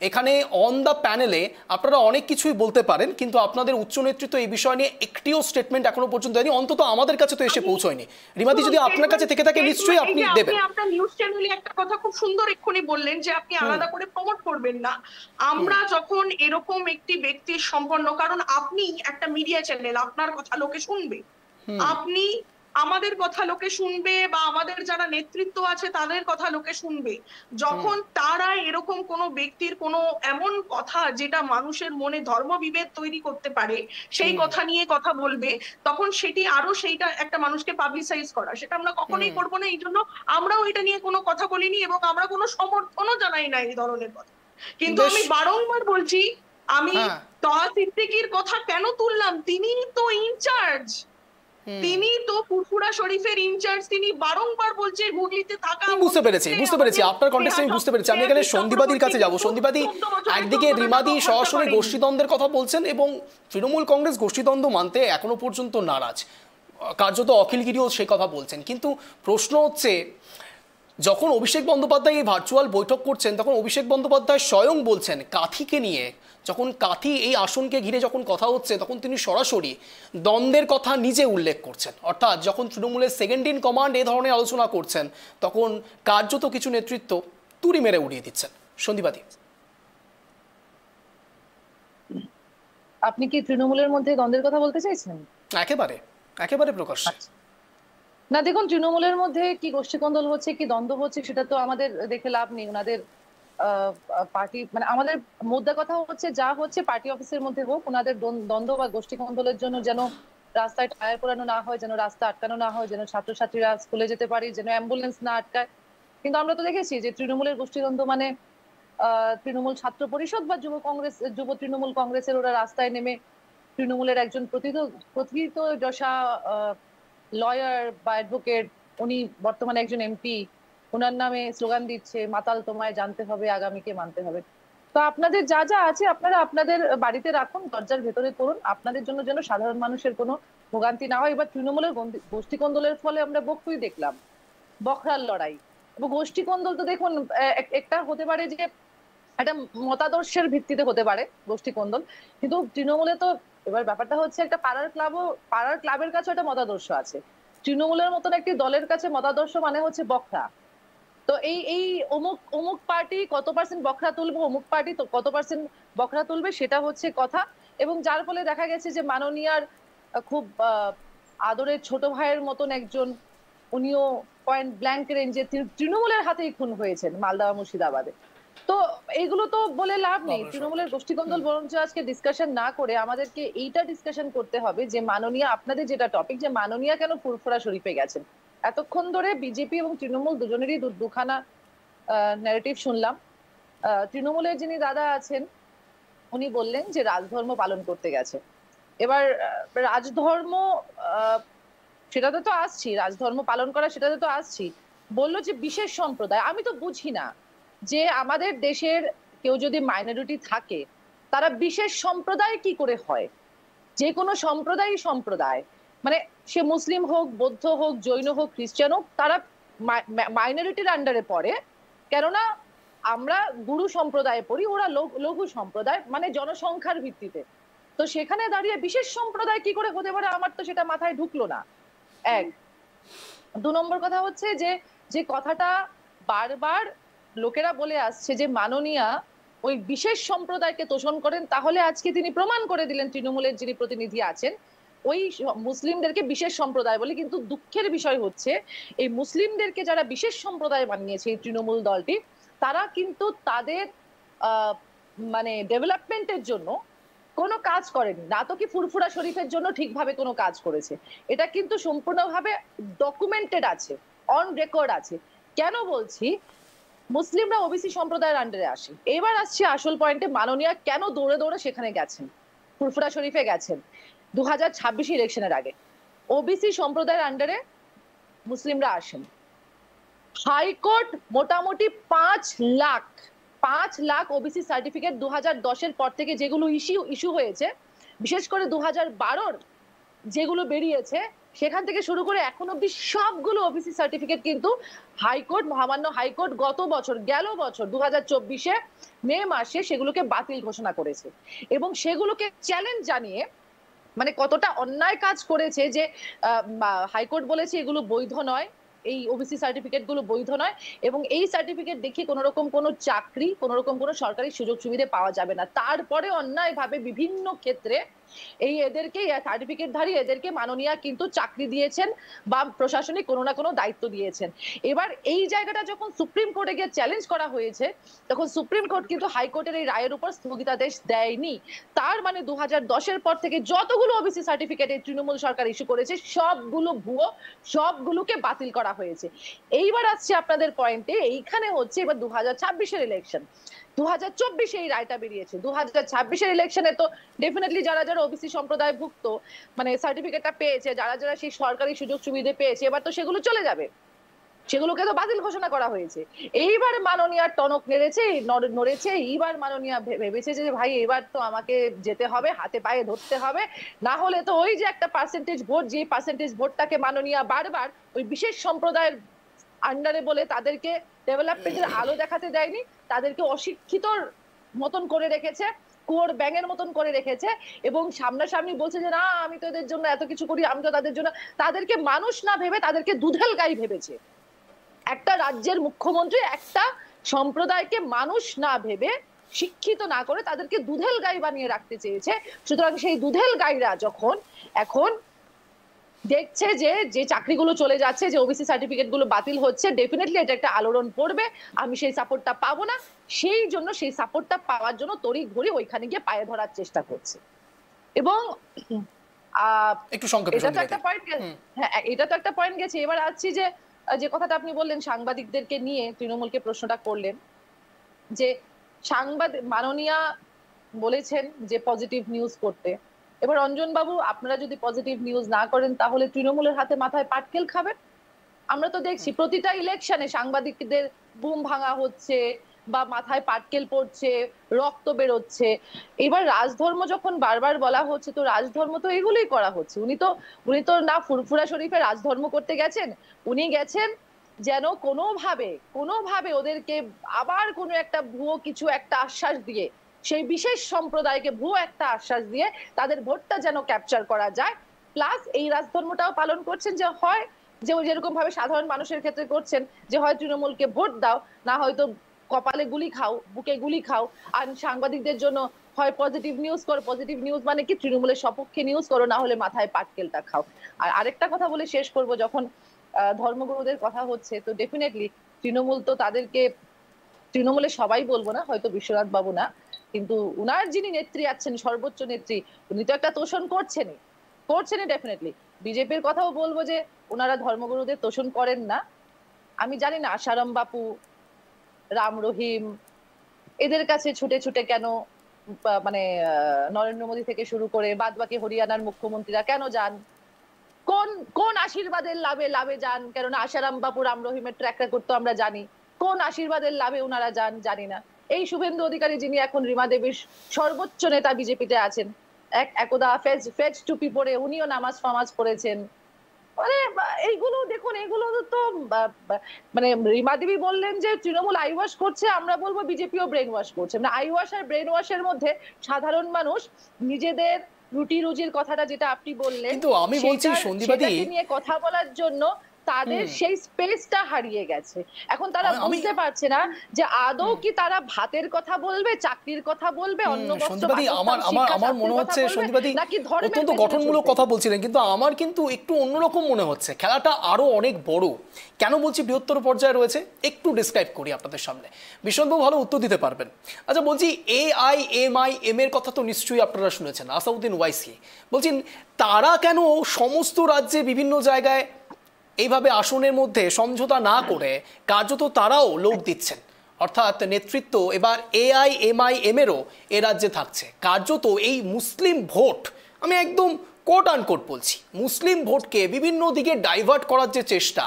এখানে অন দ্য প্যানেলে আপনারা অনেক কিছুই বলতে পারেন, কিন্তু আপনাদের উচ্চ নেতৃত্ব এই বিষয় নিয়ে একটিও স্টেটমেন্ট এখনো পর্যন্ত দেয়নি, অন্তত আমাদের কাছে তো এসে পৌঁছয়নি। রিমাদি, যদি আপনার কাছে থেকে থাকে নিশ্চয়ই আপনি দেবেন। আপনার নিউজ চ্যানেলে একটা কথা খুব সুন্দর এক্ষুনি বললেন যে আপনি আলাদা করে প্রমোট করবেন না। আমরা যখন এরকম একটি ব্যক্তির সম্পন্ন, কারণ আপনি একটা মিডিয়া চ্যানেল, আপনার কথা লোকে শুনবে, আপনি আমাদের কথা লোকে শুনবে, বা আমাদের যারা নেতৃত্ব আছে তাদের কথা লোকে শুনবে। যখন তারা এরকম কোনো ব্যক্তির কোনো এমন কথা যেটা মানুষের মনে ধর্মবিভেদ তৈরি করতে পারে সেই কথা নিয়ে কথা বলবে, তখন সেটি আরো সেইটা একটা মানুষকে পাবলিসাইজ করা, সেটা আমরা কখনোই করবো না। এই জন্য আমরাও এটা নিয়ে কোনো কথা বলিনি এবং আমরা কোনো সমর্থনও জানাই না এই ধরনের কথা। কিন্তু আমি বারংবার বলছি, আমি তহা সিদ্দিকীর কথা কেন তুললাম, তিনি তো ইনচার্জ, তিনি তো ফুরফুরা শরীফের ইনচার্জ, তিনি বারংবার বলছে হুগলিতে থাকা। বুঝতে পেরেছি আপনার কনটেক্সট আমি বুঝতে পেরেছি। আমি এখানে সন্দীপাদির কাছে যাব। সন্দীপাদি, একদিকে রিমাদি সরাসরি গোষ্ঠীদ্বন্দ্বের কথা বলছেন এবং তৃণমূল কংগ্রেস গোষ্ঠীদ্বন্দ্ব মানতে এখনো পর্যন্ত নারাজ, কার্যত অখিলগিরিও সে কথা বলছেন। কিন্তু প্রশ্ন হচ্ছে, যখন অভিষেক বন্দ্যোপাধ্যায় এই ভার্চুয়াল বৈঠক করছেন তখন অভিষেক বন্দ্যোপাধ্যায় স্বয়ং বলছেন কাঁথিকে নিয়ে, যখন কাঁথি এই আসনকে ঘিরে যখন কথা হচ্ছে তখন তিনি সরাসরি দ্বন্দ্বের কথা নিজে উল্লেখ করছেন। অর্থাৎ যখন তৃণমূলের সেকেন্ড ইন কমান্ড এই ধরনের আলোচনা করছেন তখন কার্যত কিছু নেতৃত্ব তুড়ি মেরে উড়িয়ে দিচ্ছেন। সন্দীপাদি, আপনি কি তৃণমূলের মধ্যে দ্বন্দ্বের কথা বলতে চাইছেন? একেবারে প্রকাশ্যে না, দেখুন তৃণমূলের মধ্যে কি গোষ্ঠীকন্দল হচ্ছে, কি দ্বন্দ্ব হচ্ছে সেটা তো আমাদের দেখে লাভ নেই। ওনাদের পার্টি, মানে আমাদের মুদ্রা কথা হচ্ছে যা হচ্ছে পার্টি অফিসের মধ্যে হোক, ওনাদের দ্বন্দ্ব বা গোষ্ঠীকন্দলের জন্য যেন রাস্তায় টায়ার পোড়ানো না হয়, যেন রাস্তা আটকানো না হয়, যেন ছাত্রছাত্রীরা স্কুলে যেতে পারে, যেন অ্যাম্বুলেন্স না আটকায়। কিন্তু আমরা তো দেখেছি যে তৃণমূলের গোষ্ঠীদ্বন্দ্ব মানে তৃণমূল ছাত্র পরিষদ বা যুব তৃণমূল কংগ্রেসের ওরা রাস্তায় নেমে তৃণমূলের একজন প্রথিত যশা লয়ার বা অ্যাডভোকেট, উনি বর্তমানে একজন এমপি, ওনার নামে স্লোগান দিচ্ছে মাতাল তোমায় জানতে হবে, আগামীকে মানতে হবে। তো আপনাদের যা যা আছে আপনারা আপনাদের বাড়িতে রাখুন, দরজার ভেতরে করুন, আপনাদের জন্য যেন সাধারণ মানুষের কোনো ভোগান্তি না হয়। এবার তৃণমূলের গোষ্ঠী কোন্দলের ফলে আমরা বক্তব্য দেখলাম, বখরার লড়াই এবং গোষ্ঠী কোন্দল তো দেখুন একটা হতে পারে যে একটা মতাদর্শের ভিত্তিতে হতে পারে গোষ্ঠী কোন্দল, কিন্তু তৃণমূলে তো এবার ব্যাপারটা হচ্ছে একটা পাড়ার ক্লাবের কাছে একটা মতাদর্শ আছে, তৃণমূলের মতন একটি দলের কাছে মতাদর্শ মানে হচ্ছে বখরা। তো এই এই অমুক অমুক পার্টি কত পার্সেন্ট বখরা তুলবে, অমুক পার্টি তো কত পার্সেন্ট বখরা তুলবে, সেটা হচ্ছে কথা। এবং যার ফলে দেখা গেছে যে মাননীয়ার খুব আদরের ছোট ভাইয়ের মতন একজন, উনিও পয়েন্ট ব্ল্যাঙ্ক রেঞ্জে তৃণমূলের হাতেই খুন হয়েছেন মালদা মুর্শিদাবাদে। তো এইগুলো তো বলে লাভ নেই, তৃণমূলের গোষ্ঠীকন্দল বরঞ্চ আজকে ডিসকাশন না করে আমাদেরকে এইটা ডিসকাশন করতে হবে যে মাননীয়া, আপনাদের যেটা টপিক, যে মাননীয়া কেন ফুরফুরা শরীফে গেছেন। এতক্ষণ ধরে বিজেপি এবং তৃণমূল দুজনেরই দুখানা ন্যারেটিভ শুনলাম। তৃণমূলের যিনি দাদা আছেন উনি বললেন যে রাজধর্ম পালন করতে গেছে। এবার রাজধর্ম সেটাতে তো আসছি, রাজধর্ম পালন করা সেটাতে তো আসছি। বললো যে বিশেষ সম্প্রদায়, আমি তো বুঝি না যে আমাদের দেশের কেউ যদি মাইনরিটি থাকে তারা বিশেষ সম্প্রদায় কি করে হয়। যে কোনো সম্প্রদায় মানে সে মুসলিম হোক, বৌদ্ধ হোক, জৈন হোক, খ্রিস্টান হোক, তারা মাইনরিটির আন্ডারে পড়ে। কেননা আমরা গুরু সম্প্রদায়ে পড়ি, ওরা লঘু সম্প্রদায়, মানে জনসংখ্যার ভিত্তিতে। তো সেখানে দাঁড়িয়ে বিশেষ সম্প্রদায় কি করে হতে পারে, আমার তো সেটা মাথায় ঢুকলো না। এক, দু নম্বর কথা হচ্ছে যে যে কথাটা বারবার লোকেরা বলে আসছে যে মাননীয়া ওই বিশেষ সম্প্রদায়কে তোষণ করেন, তাহলে আজকে তিনি প্রমাণ করে দিলেন, তৃণমূলের যিনি প্রতিনিধি আছেন, ওই মুসলিমদেরকে বিশেষ সম্প্রদায় বলে। কিন্তু দুঃখের বিষয় হচ্ছে এই মুসলিমদেরকে যারা বিশেষ সম্প্রদায় বানিয়েছে এই তৃণমূল দলটি, তারা কিন্তু তাদের মানে ডেভেলপমেন্টের জন্য কোনো কাজ করেনি, না তো কি ফুরফুরা শরীফের জন্য ঠিকভাবে কোনো কাজ করেছে। এটা কিন্তু সম্পূর্ণভাবে ডকুমেন্টেড আছে, অন রেকর্ড আছে। কেন বলছি, মুসলিমরা ওবিসি সম্প্রদায়ের আন্ডারে আসে। এবার আসছে আসল পয়েন্টে, মাননীয়া কেন দৌড়ে দৌড়ে সেখানে গেছেন, ফুরফুরা শরীফে গেছেন 2026 ইলেকশনের আগে। ওবিসি সম্প্রদায়ের আন্ডারে মুসলিমরা আসেন। হাইকোর্ট মোটামুটি 5 লাখ ওবিসি সার্টিফিকেট 2010-এর পর থেকে যেগুলো ইস্যু হয়েছে, বিশেষ করে 2012-র যেগুলো বেরিয়েছে সেখান থেকে শুরু করে এখন অব্দি সবগুলো ওবিসি সার্টিফিকেট কিন্তু হাইকোর্ট, মহামান্য হাইকোর্ট গেল বছর 2024-এ মে মাসে সেগুলোকে বাতিল ঘোষণা করেছে। এবং সেগুলোকে চ্যালেঞ্জ জানিয়ে, মানে কতটা অন্যায় কাজ করেছে যে হাইকোর্ট বলেছে এগুলো বৈধ নয়, এই ওবিসি সার্টিফিকেট গুলো বৈধ নয়, এবং এই সার্টিফিকেট দেখে কোনো রকম কোনো চাকরি, কোনো রকম কোনো সরকারি সুযোগ সুবিধা পাওয়া যাবে না। তারপরে অন্যায়ভাবে বিভিন্ন ক্ষেত্রে এই এদেরকে সার্টিফিকেটধারী এদেরকে মাননীয়া কিন্তু চাকরি দিয়েছেন বা প্রশাসনিক কোনো না কোনো দায়িত্ব দিয়েছেন। এবার এই জায়গাটা যখন সুপ্রিম কোর্টে গিয়ে চ্যালেঞ্জ করা হয়েছে, তখন সুপ্রিম কোর্ট কিন্তু হাইকোর্টের এই রায়ের উপর স্থগিতাদেশ দেয়নি। তার মানে 2010-এর পর থেকে যতগুলো ওবিসি সার্টিফিকেট এই তৃণমূল সরকার ইস্যু করেছে সবগুলো ভুয়ো, সবগুলোকে বাতিল করা হয়েছে। এইবার আসছে আপনাদের পয়েন্টে, এইখানে হচ্ছে এবার 2026-এর ইলেকশন, 2024-এ এই রায়টা বেরিয়েছে। 2026-এর ইলেকশনে তো ডেফিনেটলি যারা যারা ওবিসি সম্প্রদায় ভুক্ত মানে সার্টিফিকেটটা পেয়েছে, যারা যারা সেই সরকারি সুযোগ সুবিধা পেয়েছে, এবার তো সেগুলো চলে যাবে, সেগুলোকে তো বাতিল ঘোষণা করা হয়েছে। এইবার মাননীয়ার টনক নড়েছে। এইবার মাননীয়া ভেবেছে যে ভাই এবার তো আমাকে যেতে হবে, হাতে পায়ে ধরতে হবে, না হলে তো ওই যে একটা পার্সেন্টেজ ভোট, যে পার্সেন্টেজ ভোটটাকে মাননীয়া বারবার ওই বিশেষ সম্প্রদায়ের আন্ডারে বলে তাদেরকে ডেভেলপমেন্টের আলো দেখাতে দেয়নি, তাদেরকে অশিক্ষিতর মতন করে রেখেছে, কুয়োর ব্যাঙের মতন করে রেখেছে, এবং সামনাসামনি বলছে যে না আমি তো এদের জন্য এত কিছু করি, আমি তো তাদের জন্য, তাদেরকে মানুষ না ভেবে তাদেরকে দুধেল গাই ভেবেছে। একটা রাজ্যের মুখ্যমন্ত্রী একটা সম্প্রদায়কে মানুষ না ভেবে, শিক্ষিত না করে তাদেরকে দুধেল গাই বানিয়ে রাখতে চেয়েছে। সুতরাং সেই দুধেল গাইরা যখন এখন দেখছে যে যে চাকরিগুলো চলে যাচ্ছে, যে ওবিসি সার্টিফিকেট গুলো বাতিল হচ্ছে, ডেফিনেটলি এটা একটা আলোড়ন পড়বে, আমি সেই সাপোর্টটা পাবো না, সেই জন্য সেই সাপোর্টটা পাওয়ার জন্য তড়ি ঘড়ি ওইখানে গিয়ে পায়ে ধরার চেষ্টা করছে। এবং একটু সংক্ষেপে এটা তো একটা পয়েন্ট, হ্যাঁ এটা তো একটা পয়েন্ট গেছে। এবার আসছি যে যে কথাটা আপনি বললেন সাংবাদিকদেরকে নিয়ে তৃণমূলকে প্রশ্নটা করলেন, যে মাননীয়া বলেছেন যে পজিটিভ নিউজ করতে। এবার রঞ্জন বাবু, আপনারা যদি পজিটিভ নিউজ না করেন তাহলে তৃণমূলের হাতে মাথায় পাটকেল খাবেন। আমরা তো দেখছি প্রতিটা ইলেকশনে সাংবাদিকদের বুম ভাঙা হচ্ছে, বা মাথায় পাটকেল পড়ছে, রক্ত বেরোচ্ছে। এবার রাজধর্ম যখন বারবার বলা হচ্ছে, তো রাজধর্ম তো এগুলোই করা হচ্ছে। উনি তো না ফুরফুরা শরীফে রাজধর্ম করতে গেছেন, উনি গেছেন যেন কোনোভাবে ওদেরকে আবার কোনো একটা ভুয়ো কিছু একটা আশ্বাস দিয়ে, সেই বিশেষ সম্প্রদায়কে ভুয়ো একটা আশ্বাস দিয়ে তাদের ভোটটা যেন ক্যাপচার করা যায়। প্লাস এই রাজধর্মটাও পালন করছেন যে হয় যে ওই যেরকম ভাবে সাধারণ মানুষের ক্ষেত্রে করছেন, যে হয় তৃণমূলকে ভোট দাও, না হয়তো কপালে গুলি খাও, বুকে গুলি খাও। আর সাংবাদিকদের জন্য হয় পজিটিভ নিউজ করো, পজিটিভ নিউজ মানে কি তৃণমূলের সপক্ষে নিউজ করো, না হলে মাথায় পাটকেলটা খাও। আর আরেকটা কথা বলে শেষ করব, যখন ধর্মগুরুদের কথা হচ্ছে, তো ডেফিনেটলি তৃণমূল তো তাদেরকে, তৃণমূলে সবাই বলবো না, হয়তো বিশ্বনাথ বাবু না, কিন্তু উনার যিনি নেত্রী আছেন, সর্বোচ্চ নেত্রী, উনি তো একটা তোষণ করছেনই ডেফিনেটলি। বিজেপির কথাও বলবো যে ওনারা ধর্মগুরুদের তোষণ করেন না। আমি জানি না আশারাম বাপু, রাম রহিম, এদের কাছে ছুটে ছুটে কেন মানে নরেন্দ্র মোদী থেকে শুরু করে বাদ বাকি হরিয়ানার মুখ্যমন্ত্রীরা কেন যান, কোন কোন আশীর্বাদের লাভে যান? কেননা আশারাম বাপু, রাম রহিমের ট্র্যাক রেকর্ড তো আমরা জানি, কোন আশীর্বাদের লাভে ওনারা যান জানি না। এই শুভেন্দু অধিকারী, যিনি এখন রীমা দেবীর সর্বোচ্চ নেতা বিজেপিতে আছেন, একদা ফেজ টুপি পরে উনিও নামাজ ফামাজ পড়েছেন। মানে এইগুলো দেখুন, এগুলো তো মানে রীমা দেবী বললেন যে তৃণমূল আই ওয়াশ করছে, আমরা বলবো বিজেপিও ব্রেন ওয়াশ করছে। মানে আই ওয়াশ আর ব্রেন ওয়াশের মধ্যে সাধারণ মানুষ নিজেদের রুটি রুজির কথাটা যেটা আপনি বললেন, কিন্তু আমি বলছি সন্দীপাদি নিয়ে কথা বলার জন্য তাদের সেই স্পেসটা হারিয়ে গেছে। এখন তারা বুঝতে পারছে না যে আদৌ কি তারা ভাতের কথা বলবে, চাকরির কথা বলবে, অন্য সন্দীপাদি আমার মনে হচ্ছে সন্দীপাদি অত্যন্ত গঠনমূলক কথা বলছিলেন, কিন্তু আমার কিন্তু একটু অন্যরকম মনে হচ্ছে। খেলাটা আরো অনেক বড়। কেন বলছি বৃহত্তর পর্যায়ে রয়েছে, একটু ডিসক্রাইব করি আপনাদের সামনে, বিশ্বনাথবাবু ভালো উত্তর দিতে পারবেন। আচ্ছা, বলছি AIMIM এর কথা তো নিশ্চয়ই আপনারা শুনেছেন, আসাউদ্দিন ওয়াইসি। বলছেন তারা কেন সমস্ত রাজ্যে বিভিন্ন জায়গায় এইভাবে আসনের মধ্যে সমঝোতা না করে কার্যত তারাও লোক দিচ্ছেন, অর্থাৎ নেতৃত্ব এবার AIMIM এরও এ রাজ্যে থাকছে। কার্যত এই মুসলিম ভোট, আমি একদম কোট আনকোট বলছি, মুসলিম ভোটকে বিভিন্ন দিকে ডাইভার্ট করার যে চেষ্টা,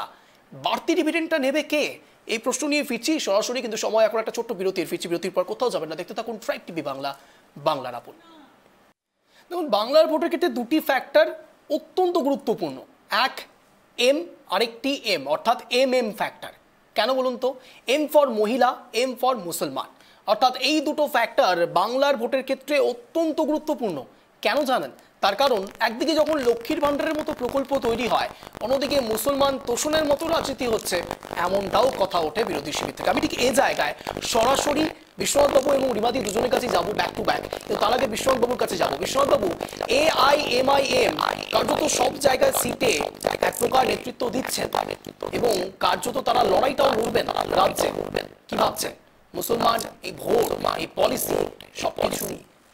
বাড়তি ডিভিডেন্ডটা নেবে কে? এই প্রশ্ন নিয়ে ফিরছি সরাসরি, কিন্তু সময় এখন একটা ছোট্ট বিরতির। ফিরছি, বিরতির পর কোথাও যাবেন না, দেখতে থাকুন ট্রাইব টিভি বাংলা, বাংলার আপন। দেখুন, বাংলার ভোটের ক্ষেত্রে দুটি ফ্যাক্টর অত্যন্ত গুরুত্বপূর্ণ, এক এম, আরেকটি এম, অর্থাৎ MM ফ্যাক্টর। কেন বলুন তো? এম ফর মহিলা, এম ফর মুসলমান, অর্থাৎ এই দুটো ফ্যাক্টর বাংলার ভোটের ক্ষেত্রে অত্যন্ত গুরুত্বপূর্ণ। কেন জানেন? তার কারণ একদিকে যখন লক্ষ্মীর ভাণ্ডারের মতো প্রকল্প তৈরি হয়, অন্যদিকে মুসলমান তোষণের মতো রাজনীতি হচ্ছে, এমনটাও কথা ওঠে বিরোধী শিবির থেকে। আমি ঠিক এই জায়গায় সরাসরি বিশ্বনাথবাবু এবং রিমাদি দুজনের কাছে যাবো ব্যাক টু ব্যাক, কিন্তু তার আগে বিশ্বনাথবাবুর কাছে যাবো। বিশ্বনাথবাবু, AIMIM কার্যত সব জায়গায় সিটে এক প্রকার নেতৃত্ব দিচ্ছেন এবং কার্যত তারা লড়াইটাও লড়বেন রাজ্যে। কি ভাবছেন? মুসলমান এই ভোট, এই পলিসি সবকিছু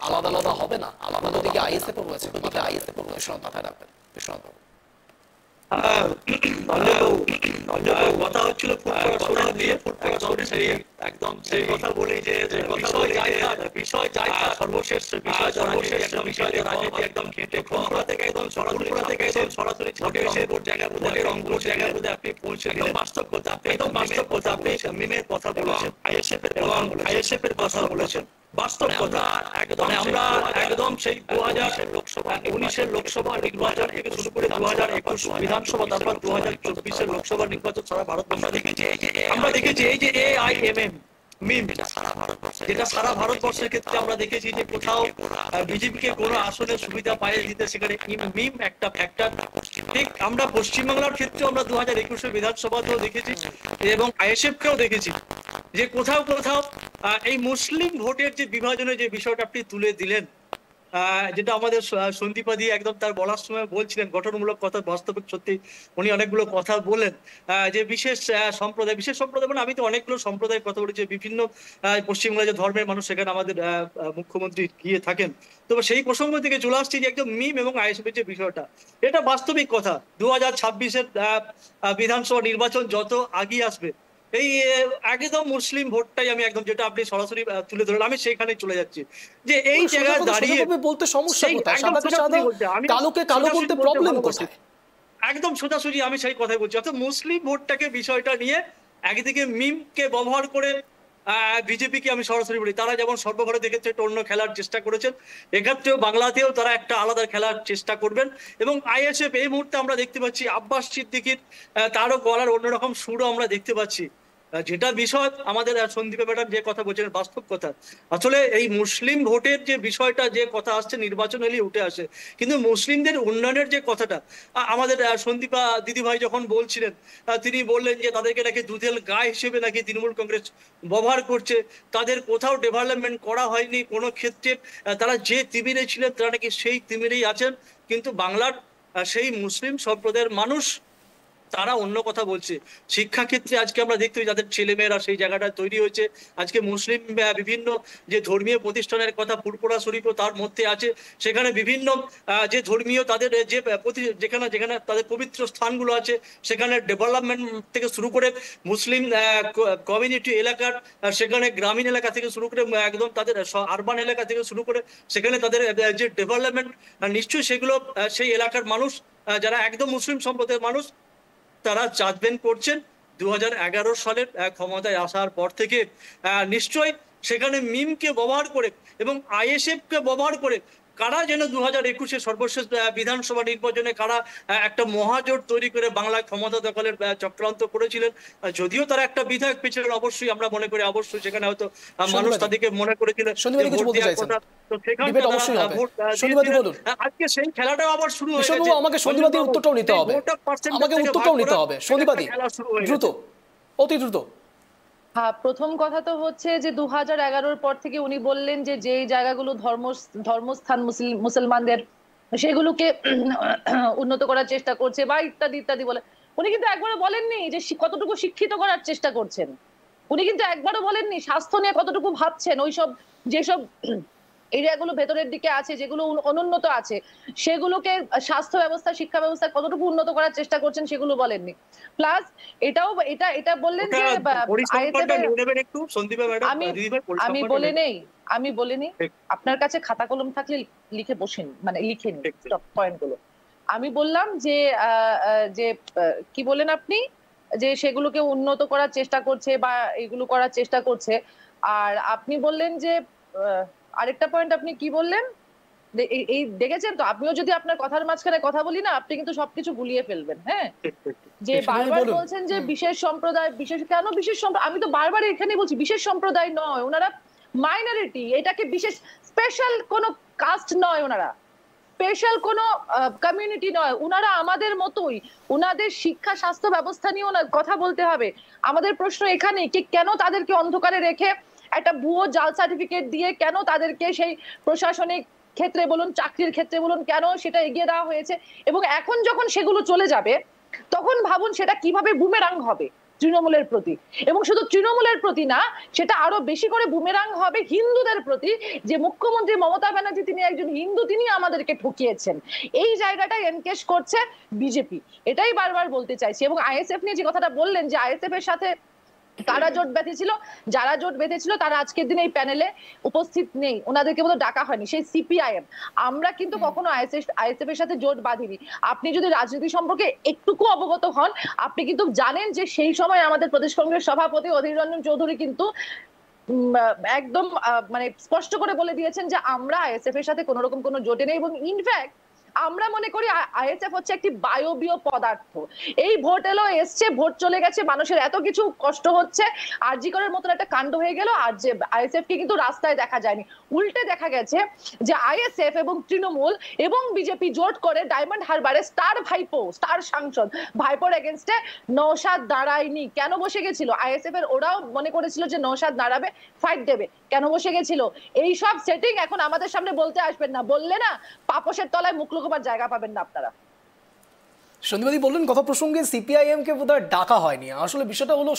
আলাদা আলাদা হবে না? আলাদা দিকে ISF রয়েছে, মাথায় ISF রয়েছে, বিশ্বনাথ মাথায় রাখবেন। বিশ্বনাথবাবু, কথা হচ্ছিল একদম সেই কথা বলে যে বিষয় সর্বশেষ একদম থেকে একদম সরাসরি ভোট জায়গার মধ্যে রংপুর জায়গার মধ্যে আপনি পৌঁছে দিলেন। বাস্তব কথা আপনি মিমের কথা বলেছেন, ISF এর কথা বলেছেন। বাস্তব কথা আমরা একদম সেই 2019 লোকসভা নির্বাচন থেকে শুরু করে 2021 বিধানসভা, তারপর 2024 লোকসভা নির্বাচন সারা ভারত আমরা দেখেছি এই যে AIMIM যেটা সারা ভারতবর্ষের ক্ষেত্রে আমরা দেখেছি যে কোথাও বিজেপিকে কোনো আসনের সুবিধা পাইয়ে দিতে, সেখানে মিম একটা ফ্যাক্টর। ঠিক আমরা পশ্চিমবাংলার ক্ষেত্রে আমরা 2021 বিধানসভাতেও দেখেছি এবং ISF কেও দেখেছি যে কোথাও এই মুসলিম ভোটের যে বিভাজনের যে বিষয়টা আপনি তুলে দিলেন, যেটা আমাদের সন্দীপাদি একদম তার বলার সময় বলছিলেন, গঠনমূলক কথা, বাস্তবিক সত্যি উনি অনেকগুলো কথা বললেন যে বিশেষ সম্প্রদায় মানে আমি তো অনেকগুলো সম্প্রদায়ের কথা বলেছি, বিভিন্ন পশ্চিমবঙ্গের যে ধর্মের মানুষ সেখানে আমাদের মুখ্যমন্ত্রী গিয়ে থাকেন। তো সেই প্রসঙ্গ থেকে চলে আসছি যে একদম মিম এবং ISF এর যে বিষয়টা, এটা বাস্তবিক কথা। 2026 বিধানসভা নির্বাচন যত আগিয়ে আসবে, এই একদম মুসলিম ভোটটাই আমি একদম, যেটা আপনি সরাসরি তুলে ধরলেন, আমি সেইখানে চলে যাচ্ছি যে এই জায়গায় দাঁড়িয়ে বলতে সমস্যা কোথায়, কালোকে কালো বলতে প্রবলেম কোথায়? একদম সোজাসুজি আমি সেই কথাই বলছি। অর্থাৎ মুসলিম ভোটটাকে বিষয়টা নিয়ে একদিকে মিমকে ব্যবহার করে বিজেপিকে আমি সরাসরি বলি, তারা যেমন সর্বঘরে দেখেছে একটা অন্য খেলার চেষ্টা করেছেন, এক্ষেত্রেও বাংলাতেও তারা একটা আলাদা খেলার চেষ্টা করবেন। এবং আইএসএফ এই মুহূর্তে আমরা দেখতে পাচ্ছি আব্বাস সিদ্দিকীর তারও গলার অন্যরকম সুরও আমরা দেখতে পাচ্ছি। যেটা বিষয় আমাদের সন্দীপ ম্যাডাম যে কথা বলছেন বাস্তব কথা, আসলে এই মুসলিম ভোটের যে বিষয়টা যে কথা আসছে নির্বাচন এলেই উঠে আসে, কিন্তু মুসলিমদের উন্নয়নের যে কথাটা আমাদের সন্দীপা দিদিভাই যখন বলছিলেন, তিনি বললেন যে তাদেরকে নাকি দুধেল গায়ে হিসেবে নাকি তৃণমূল কংগ্রেস ব্যবহার করছে, তাদের কোথাও ডেভেলপমেন্ট করা হয়নি কোনো ক্ষেত্রে, তারা যে তিমিরে ছিলেন তারা নাকি সেই তিমিরেই আছেন। কিন্তু বাংলার সেই মুসলিম সম্প্রদায়ের মানুষ তারা অন্য কথা বলছে। শিক্ষাক্ষেত্রে আজকে আমরা দেখতে পাই যাদের ছেলেমেয়েরা সেই জায়গাটা তৈরি হয়েছে, আজকে মুসলিম বিভিন্ন যে ধর্মীয় প্রতিষ্ঠানের কথা ফুরফুরা শরীফও তার মধ্যে আছে, সেখানে বিভিন্ন যে ধর্মীয় তাদের যে যেখানে যেখানে তাদের পবিত্র স্থানগুলো আছে সেখানে ডেভেলপমেন্ট থেকে শুরু করে মুসলিম কমিউনিটি এলাকার সেখানে গ্রামীণ এলাকা থেকে শুরু করে একদম তাদের আরবান এলাকা থেকে শুরু করে সেখানে তাদের যে ডেভেলপমেন্ট নিশ্চয়ই সেগুলো সেই এলাকার মানুষ যারা একদম মুসলিম সম্প্রদায়ের মানুষ তারা জাজমেন্ট করছেন। 2011 সালের ক্ষমতায় আসার পর থেকে নিশ্চয়ই সেখানে মিমকে ব্যবহার করে এবং আইএসএফ কে ব্যবহার করে কারা যেন 2021 সর্বশেষ বিধানসভা নির্বাচনে কারা একটা মহাজোট তৈরি করে বাংলায় ক্ষমতা দখলের চক্রান্ত করেছিলেন। যদিও তারা একটা বিধায়ক পেয়েছিলেন, অবশ্যই আমরা মনে করি অবশ্যই সেখানে হয়তো মানুষ তাদেরকে মনে করেছিলেন আজকে সেই খেলাটাও আবার শুরু হয়ে গেছে। আমাকে সন্দীপাদি উত্তরটাও নিতে হবে, আমাকে উত্তরটাও নিতে হবে সন্দীপাদি, দ্রুত অতি দ্রুত। হ্যাঁ, প্রথম কথা তো হচ্ছে যে 2011-র পর থেকে উনি বললেন যে যে জায়গাগুলো ধর্মস্থান মুসলমানদের সেগুলোকে উন্নত করার চেষ্টা করছে বা ইত্যাদি ইত্যাদি বলে, উনি কিন্তু একবারও বলেননি যে কতটুকু শিক্ষিত করার চেষ্টা করছেন। উনি কিন্তু একবারও বলেননি স্বাস্থ্য নিয়ে কতটুকু ভাবছেন, ওইসব যেসব এরিয়াগুলো ভেতরের দিকে আছে যেগুলো অনুন্নত আছে সেগুলোকে স্বাস্থ্য ব্যবস্থা শিক্ষা ব্যবস্থা কতটুকু উন্নত করার চেষ্টা করছেন সেগুলো বলেননি। প্লাস এটা বললেন যে আমি বলে নেই আপনার কাছে খাতা কলম থাকলে লিখে বসেন, মানে লিখে নিন পয়েন্ট গুলো। আমি বললাম যে কি বলেন আপনি যে সেগুলোকে উন্নত করার চেষ্টা করছে বা এগুলো করার চেষ্টা করছে। আর আপনি বললেন যে আরেকটা পয়েন্ট আপনি কি বললেন, এই দেখেছেন তো, আপনিও যদি আপনার কথার মাঝখানে কথা বলি না আপনি কিন্তু সবকিছু গুলিয়ে ফেলবেন। হ্যাঁ, যে বারবার বলছেন যে বিশেষ সম্প্রদায়, কেন বিশেষ সম্প্রদায়? আমি তো বারবার এখানে বলছি বিশেষ সম্প্রদায় নয়, ওনারা মাইনরিটি, এটাকে বিশেষ স্পেশাল কোনো কাস্ট নয়, ওনারা স্পেশাল কোনো কমিউনিটি নয়, ওনারা আমাদের মতোই। ওনাদের শিক্ষা স্বাস্থ্য ব্যবস্থা নিয়ে কথা বলতে হবে। আমাদের প্রশ্ন এখানে কেন তাদেরকে অন্ধকারে রেখে একটা ভুয়ো জাল সার্টিফিকেট দিয়ে কেন তাদেরকে সেই প্রশাসনিক ক্ষেত্রে বলুন চাকরির ক্ষেত্রে বলুন কেন সেটা এগিয়ে দেওয়া হয়েছে, এবং এখন যখন সেগুলো চলে যাবে তখন ভাবুন সেটা কিভাবে বুমেরাং হবে তৃণমূলের প্রতি। এবং শুধু তৃণমূলের প্রতি না, সেটা আরো বেশি করে বুমেরাং হবে হিন্দুদের প্রতি, যে মুখ্যমন্ত্রী মমতা ব্যানার্জি তিনি একজন হিন্দু, তিনি আমাদেরকে ঠকিয়েছেন। এই জায়গাটা এনকেশ করছে বিজেপি, এটাই বারবার বলতে চাইছি। এবং আইএসএফ নিয়ে যে কথাটা বললেন যে আইএসএফ এর সাথে কারা জোট বেঁধেছিল, যারা জোট বেঁধেছিল তারা আজকের দিনে এই প্যানেলে উপস্থিত নেই, ওনাদেরকে বোধ ডাকা হয়নি। সেই সিপিআইএম, আমরা কিন্তু কখনো আইএসএফ এর সাথে জোট বাঁধিনি। আপনি যদি রাজনীতি সম্পর্কে একটুকু অবগত হন আপনি কিন্তু জানেন যে সেই সময় আমাদের প্রদেশ কংগ্রেস সভাপতি অধীর রঞ্জন চৌধুরী কিন্তু একদম মানে স্পষ্ট করে বলে দিয়েছেন যে আমরা আইএসএফ এর সাথে কোনো রকম কোনো জোটে নেই। এবং ইনফ্যাক্ট আমরা মনে করি আইএসএফ হচ্ছে একটি বায়বীয় পদার্থ। এই ভোট এলো এসছে, ভোট চলে গেছে, মানুষের এত কিছু কষ্ট হচ্ছে, আরজি করার মতন একটা কাণ্ড হয়ে গেল, আর যে আইএসএফ কে কিন্তু রাস্তায় দেখা যায়নি, উল্টে দেখা গেছে যে আইএসএফ এবং তৃণমূল এবং বিজেপি জোট করে ডায়মন্ড হারবারে স্টার সাংসদ ভাইপোর এগেনস্টে নওশাদ দাঁড়ায়নি। কেন বসে গেছিল? আইএসএফ এর ওরাও মনে করেছিল যে নওশাদ দাঁড়াবে, ফাইট দেবে, কেন বসে গেছিল? এই সব সেটিং এখন আমাদের সামনে বলতে আসবেন না, বললে না পাপোশের তলায় মুখ লুকোবার জায়গা পাবেন না আপনারা। সন্দীপাদি বললেন কথা প্রসঙ্গে সিপিআইএম কে বোধহয় ডাকা হয়নি। আসলে বিষয়টা হলো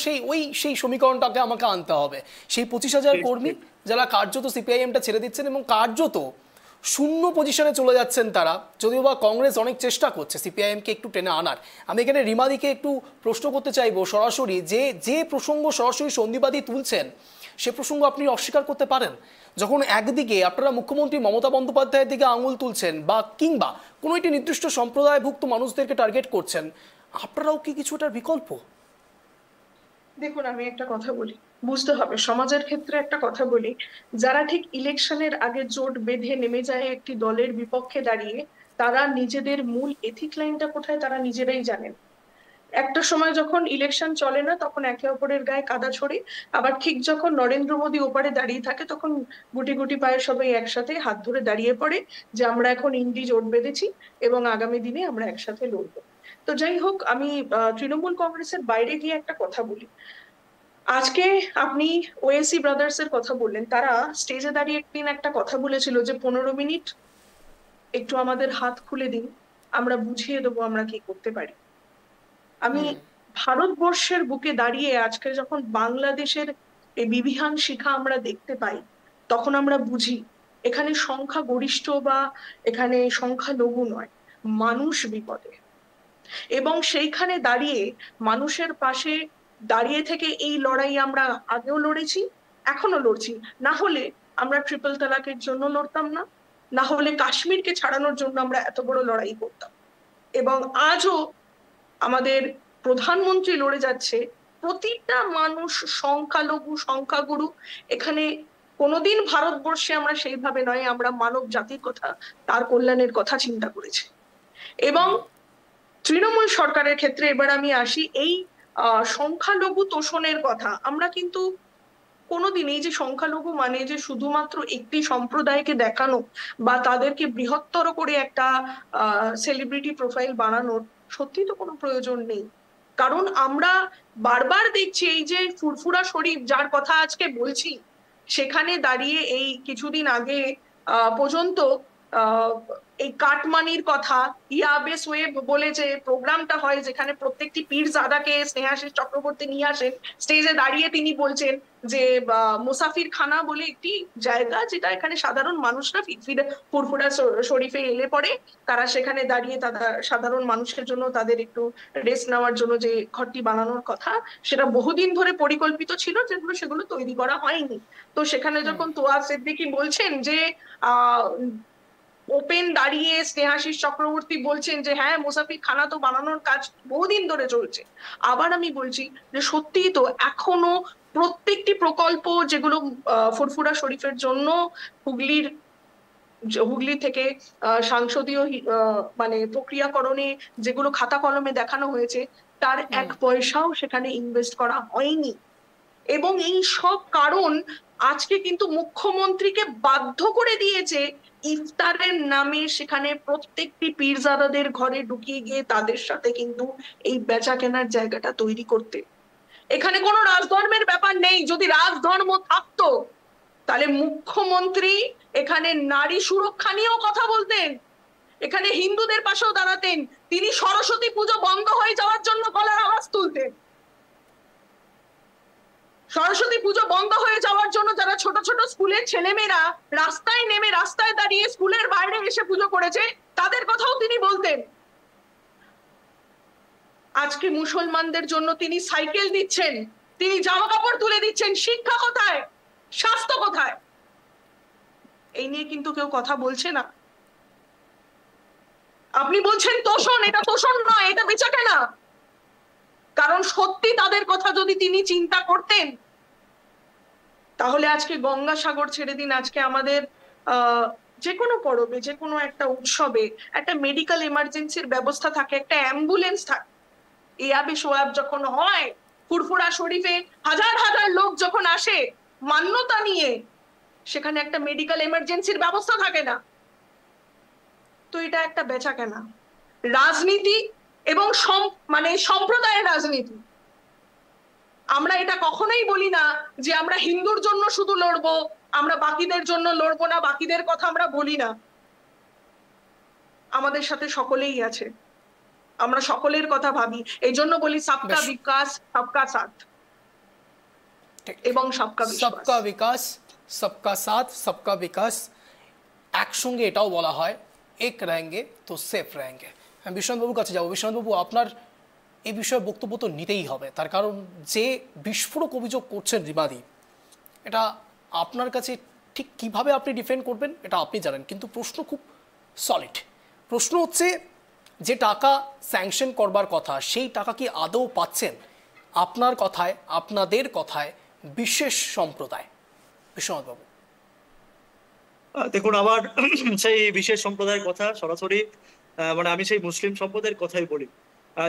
সেই সমীকরণটাকে আমাকে আনতে হবে। সেই 25,000 কর্মী যারা কার্যত সিপিআইএমটা ছেড়ে দিচ্ছেন এবং কার্যত শূন্য পজিশনে চলে যাচ্ছেন তারা, যদিও বা কংগ্রেস অনেক চেষ্টা করছে সিপিআইএমকে একটু টেনে আনার। আমি এখানে রিমাদিকে একটু প্রশ্ন করতে চাইবো সরাসরি, যে প্রসঙ্গ সরাসরি সন্দীপাদি তুলছেন সে প্রসঙ্গ আপনি অস্বীকার করতে পারেন? যখন একদিকে আপনারা মুখ্যমন্ত্রী মমতা বন্দ্যোপাধ্যায়ের দিকে আঙুল তুলছেন বা কিংবা কোনো একটি নির্দিষ্ট সম্প্রদায়ভুক্ত মানুষদেরকে টার্গেট করছেন, আপনারাও কি কিছুটার বিকল্প? দেখুন, আমি একটা কথা বলি, বুঝতে হবে সমাজের ক্ষেত্রে একটা কথা বলি, যারা ঠিক ইলেকশনের আগে জোট বেঁধে নেমে যায় একটি দলের বিপক্ষে দাঁড়িয়ে, তারা নিজেদের মূল এথিক লাইনটা কোথায় তারা নিজেরাই জানেন। একটা সময় যখন ইলেকশন চলে না তখন একে অপরের গায়ে কাদা ছড়ে, আবার ঠিক যখন নরেন্দ্র মোদী ওপারে দাঁড়িয়ে থাকে তখন গুটি গুটি পায়ে সবাই একসাথে হাত ধরে দাঁড়িয়ে পড়ে যে আমরা এখন ইন্ডি জোট বেঁধেছি এবং আগামী দিনে আমরা একসাথে লড়বো। তো যাই হোক, আমি তৃণমূল কংগ্রেসের বাইরে গিয়ে একটা কথা বলি। আজকে আপনি ওএসি ব্রাদার্স এর কথা বললেন, তারা স্টেজে দাঁড়িয়ে একদিন একটা কথা বলেছিল যে 15 মিনিট একটু আমাদের হাত খুলে দিন, আমরা বুঝিয়ে দেবো আমরা কি করতে পারি। আমি ভারতবর্ষের বুকে দাঁড়িয়ে আজকে যখন বাংলাদেশের এই বিভীষণ শিখা আমরা দেখতে পাই, তখন আমরা বুঝি এখানে সংখ্যা গরিষ্ঠ বা এখানে সংখ্যা লঘু নয়, মানুষ বিপদে। এবং সেইখানে দাঁড়িয়ে মানুষের পাশে দাঁড়িয়ে থেকে এই লড়াই আমরা আগেও লড়েছি, এখনো লড়ছি। না হলে আমরা ট্রিপল তালাকের জন্য লড়তাম না, না হলে কাশ্মীরকে ছাড়ানোর জন্য আমরা এত বড় লড়াই করতাম। এবং আজও আমাদের প্রধানমন্ত্রী লড়ে যাচ্ছে। প্রতিটা মানুষ সংখ্যালঘু সংখ্যাগুরু, এখানে কোনোদিন ভারতবর্ষে আমরা সেইভাবে নয়, আমরা মানব জাতির কথা, তার কল্যাণের কথা চিন্তা করেছি। এবং তৃণমূল সরকারের ক্ষেত্রে এবার আমি আসি, এই সংখ্যালঘু তোষণের কথা আমরা কিন্তু কোনোদিন, এই যে সংখ্যালঘু মানে যে শুধুমাত্র একটি সম্প্রদায়কে দেখানো বা তাদেরকে বৃহত্তর করে একটা সেলিব্রিটি প্রোফাইল বানানোর সত্যি তো কোনো প্রয়োজন নেই। কারণ আমরা বারবার দেখছি এই যে ফুরফুরা শরীফ যার কথা আজকে বলছি, সেখানে দাঁড়িয়ে এই কিছুদিন আগে পর্যন্ত এই কাটমানির কথা, ইয়াবেস ওয়েব বলে যে প্রোগ্রামটা হয় যেখানে প্রত্যেকটি পীরজাদাকে স্নেহাশিস চক্রবর্তী নিয়ে আসেন, স্টেজে দাঁড়িয়ে তিনি বলছেন যে মুসাফির খানা বলে একটি জায়গা যেটা এখানে সাধারণ মানুষরা ফুরফুরা শরীফে এলে পরে তারা সেখানে দাঁড়িয়ে তারা সাধারণ মানুষের জন্য তাদের একটু রেস্ট নেওয়ার জন্য যে ঘরটি বানানোর কথা, সেটা বহুদিন ধরে পরিকল্পিত ছিল, যেগুলো সেগুলো তৈরি করা হয়নি। তো সেখানে যখন তোয়া সিদ্দিকী বলছেন যে ওপেন দাঁড়িয়ে স্নেহাশিস চক্রবর্তী বলছেন যে হ্যাঁ মুসাফির খানা তো বানানোর কাজ বহুদিন ধরে চলছে, আবার আমি বলছি যে সত্যিই তো এখনো প্রত্যেকটি প্রকল্প যেগুলো ফুরফুরা শরীফের জন্য হুগলি থেকে সাংসদীয় মানে প্রক্রিয়াকরণে যেগুলো খাতা কলমে দেখানো হয়েছে, তার এক পয়সাও সেখানে ইনভেস্ট করা হয়নি। এবং এই সব কারণ আজকে কিন্তু মুখ্যমন্ত্রীকে বাধ্য করে দিয়েছে ইফতারের নামে সেখানে প্রত্যেকটি পীরজাদাদের ঘরে ঢুকিয়ে গিয়ে তাদের সাথে কিন্তু এই বেচা কেনার জায়গাটা তৈরি করতে। এখানে কোনো রাজধর্মের ব্যাপার নেই। যদি রাজধর্ম থাকতো তাহলে মুখ্যমন্ত্রী এখানে নারী সুরক্ষা নিয়েও কথা বলতেন, এখানে হিন্দুদের পাশেও দাঁড়াতেন, তিনি সরস্বতী পুজো বন্ধ হয়ে যাওয়ার জন্য গলার আওয়াজ তুলতেন। সরস্বতী পুজো বন্ধ হয়ে যাওয়ার জন্য যারা ছোট ছোট স্কুলের ছেলেমেয়েরা রাস্তায় নেমে রাস্তায় দাঁড়িয়ে স্কুলের বাইরে এসে পুজো করেছে, তাদের কথাও তিনি বলতেন। আজকে মুসলমানদের জন্য তিনি সাইকেল দিচ্ছেন, তিনি জামা কাপড় তুলে দিচ্ছেন। শিক্ষা কোথায়? স্বাস্থ্য কোথায়? এই নিয়ে কিন্তু কেউ কথা বলছে না। আপনি বলছেন তোষণ, এটা তোষণ নয়, এটা বেচাকেনা। কারণ সত্যি তাদের কথা যদি তিনি চিন্তা করতেন তাহলে আজকে গঙ্গাসাগর ছেড়ে দিন, আজকে আমাদের যে কোনো পরবে, যে কোনো একটা উৎসবে একটা মেডিকেল এমার্জেন্সির ব্যবস্থা থাকে, একটা অ্যাম্বুলেন্স থাকে। ইয়াবে সোয়াব যখন হয়, ফুরফুরা শরীফে হাজার হাজার লোক যখন আসে মান্যতা নিয়ে, সেখানে একটা মেডিকেল এমার্জেন্সির ব্যবস্থা থাকে না। তো এটা একটা বেচাকেনা, রাজনীতি এবং মানে সম্প্রদায়ের রাজনীতি। আমরা এটা কখনোই বলি না যে আমরা হিন্দুর জন্য শুধু লড়বো, আমরা বাকিদের জন্য লড়বো না, বাকিদের কথা আমরা বলি না। আমাদের সাথে সকলেই আছে, আমরা সকলের কথা ভাবি। এই জন্য বলি সবকা বিকাশ সবকা সাথ এবং সবকা সবকা বিকাশ সবকা সাথ সবকা বিকাশ। একসঙ্গে এটাও বলা হয় এক रहेंगे তো সেফ रहेंगे। আমি বিশ্বনাথবাবুর কাছে যাবো। বিশ্বনাথবাবু, আপনার এই বিষয়ে বক্তব্য তো নিতেই হবে, তার কারণ যে বিস্ফোরক অভিযোগ করছেন রিমাদি, এটা আপনার কাছে ঠিক কিভাবে আপনি ডিফেন্ড করবেন এটা আপনি জানেন, কিন্তু প্রশ্ন খুব সলিড। প্রশ্ন হচ্ছে যে টাকা স্যাংশন করবার কথা সেই টাকা কি আদৌ পাচ্ছেন? আপনার কথায়, আপনাদের কথায় বিশেষ সম্প্রদায়, বিশ্বনাথ বাবু? দেখুন, আমার সেই বিশেষ সম্প্রদায়ের কথা সরাসরি মানে আমি সেই মুসলিম সম্প্রদায়ের কথাই বলি,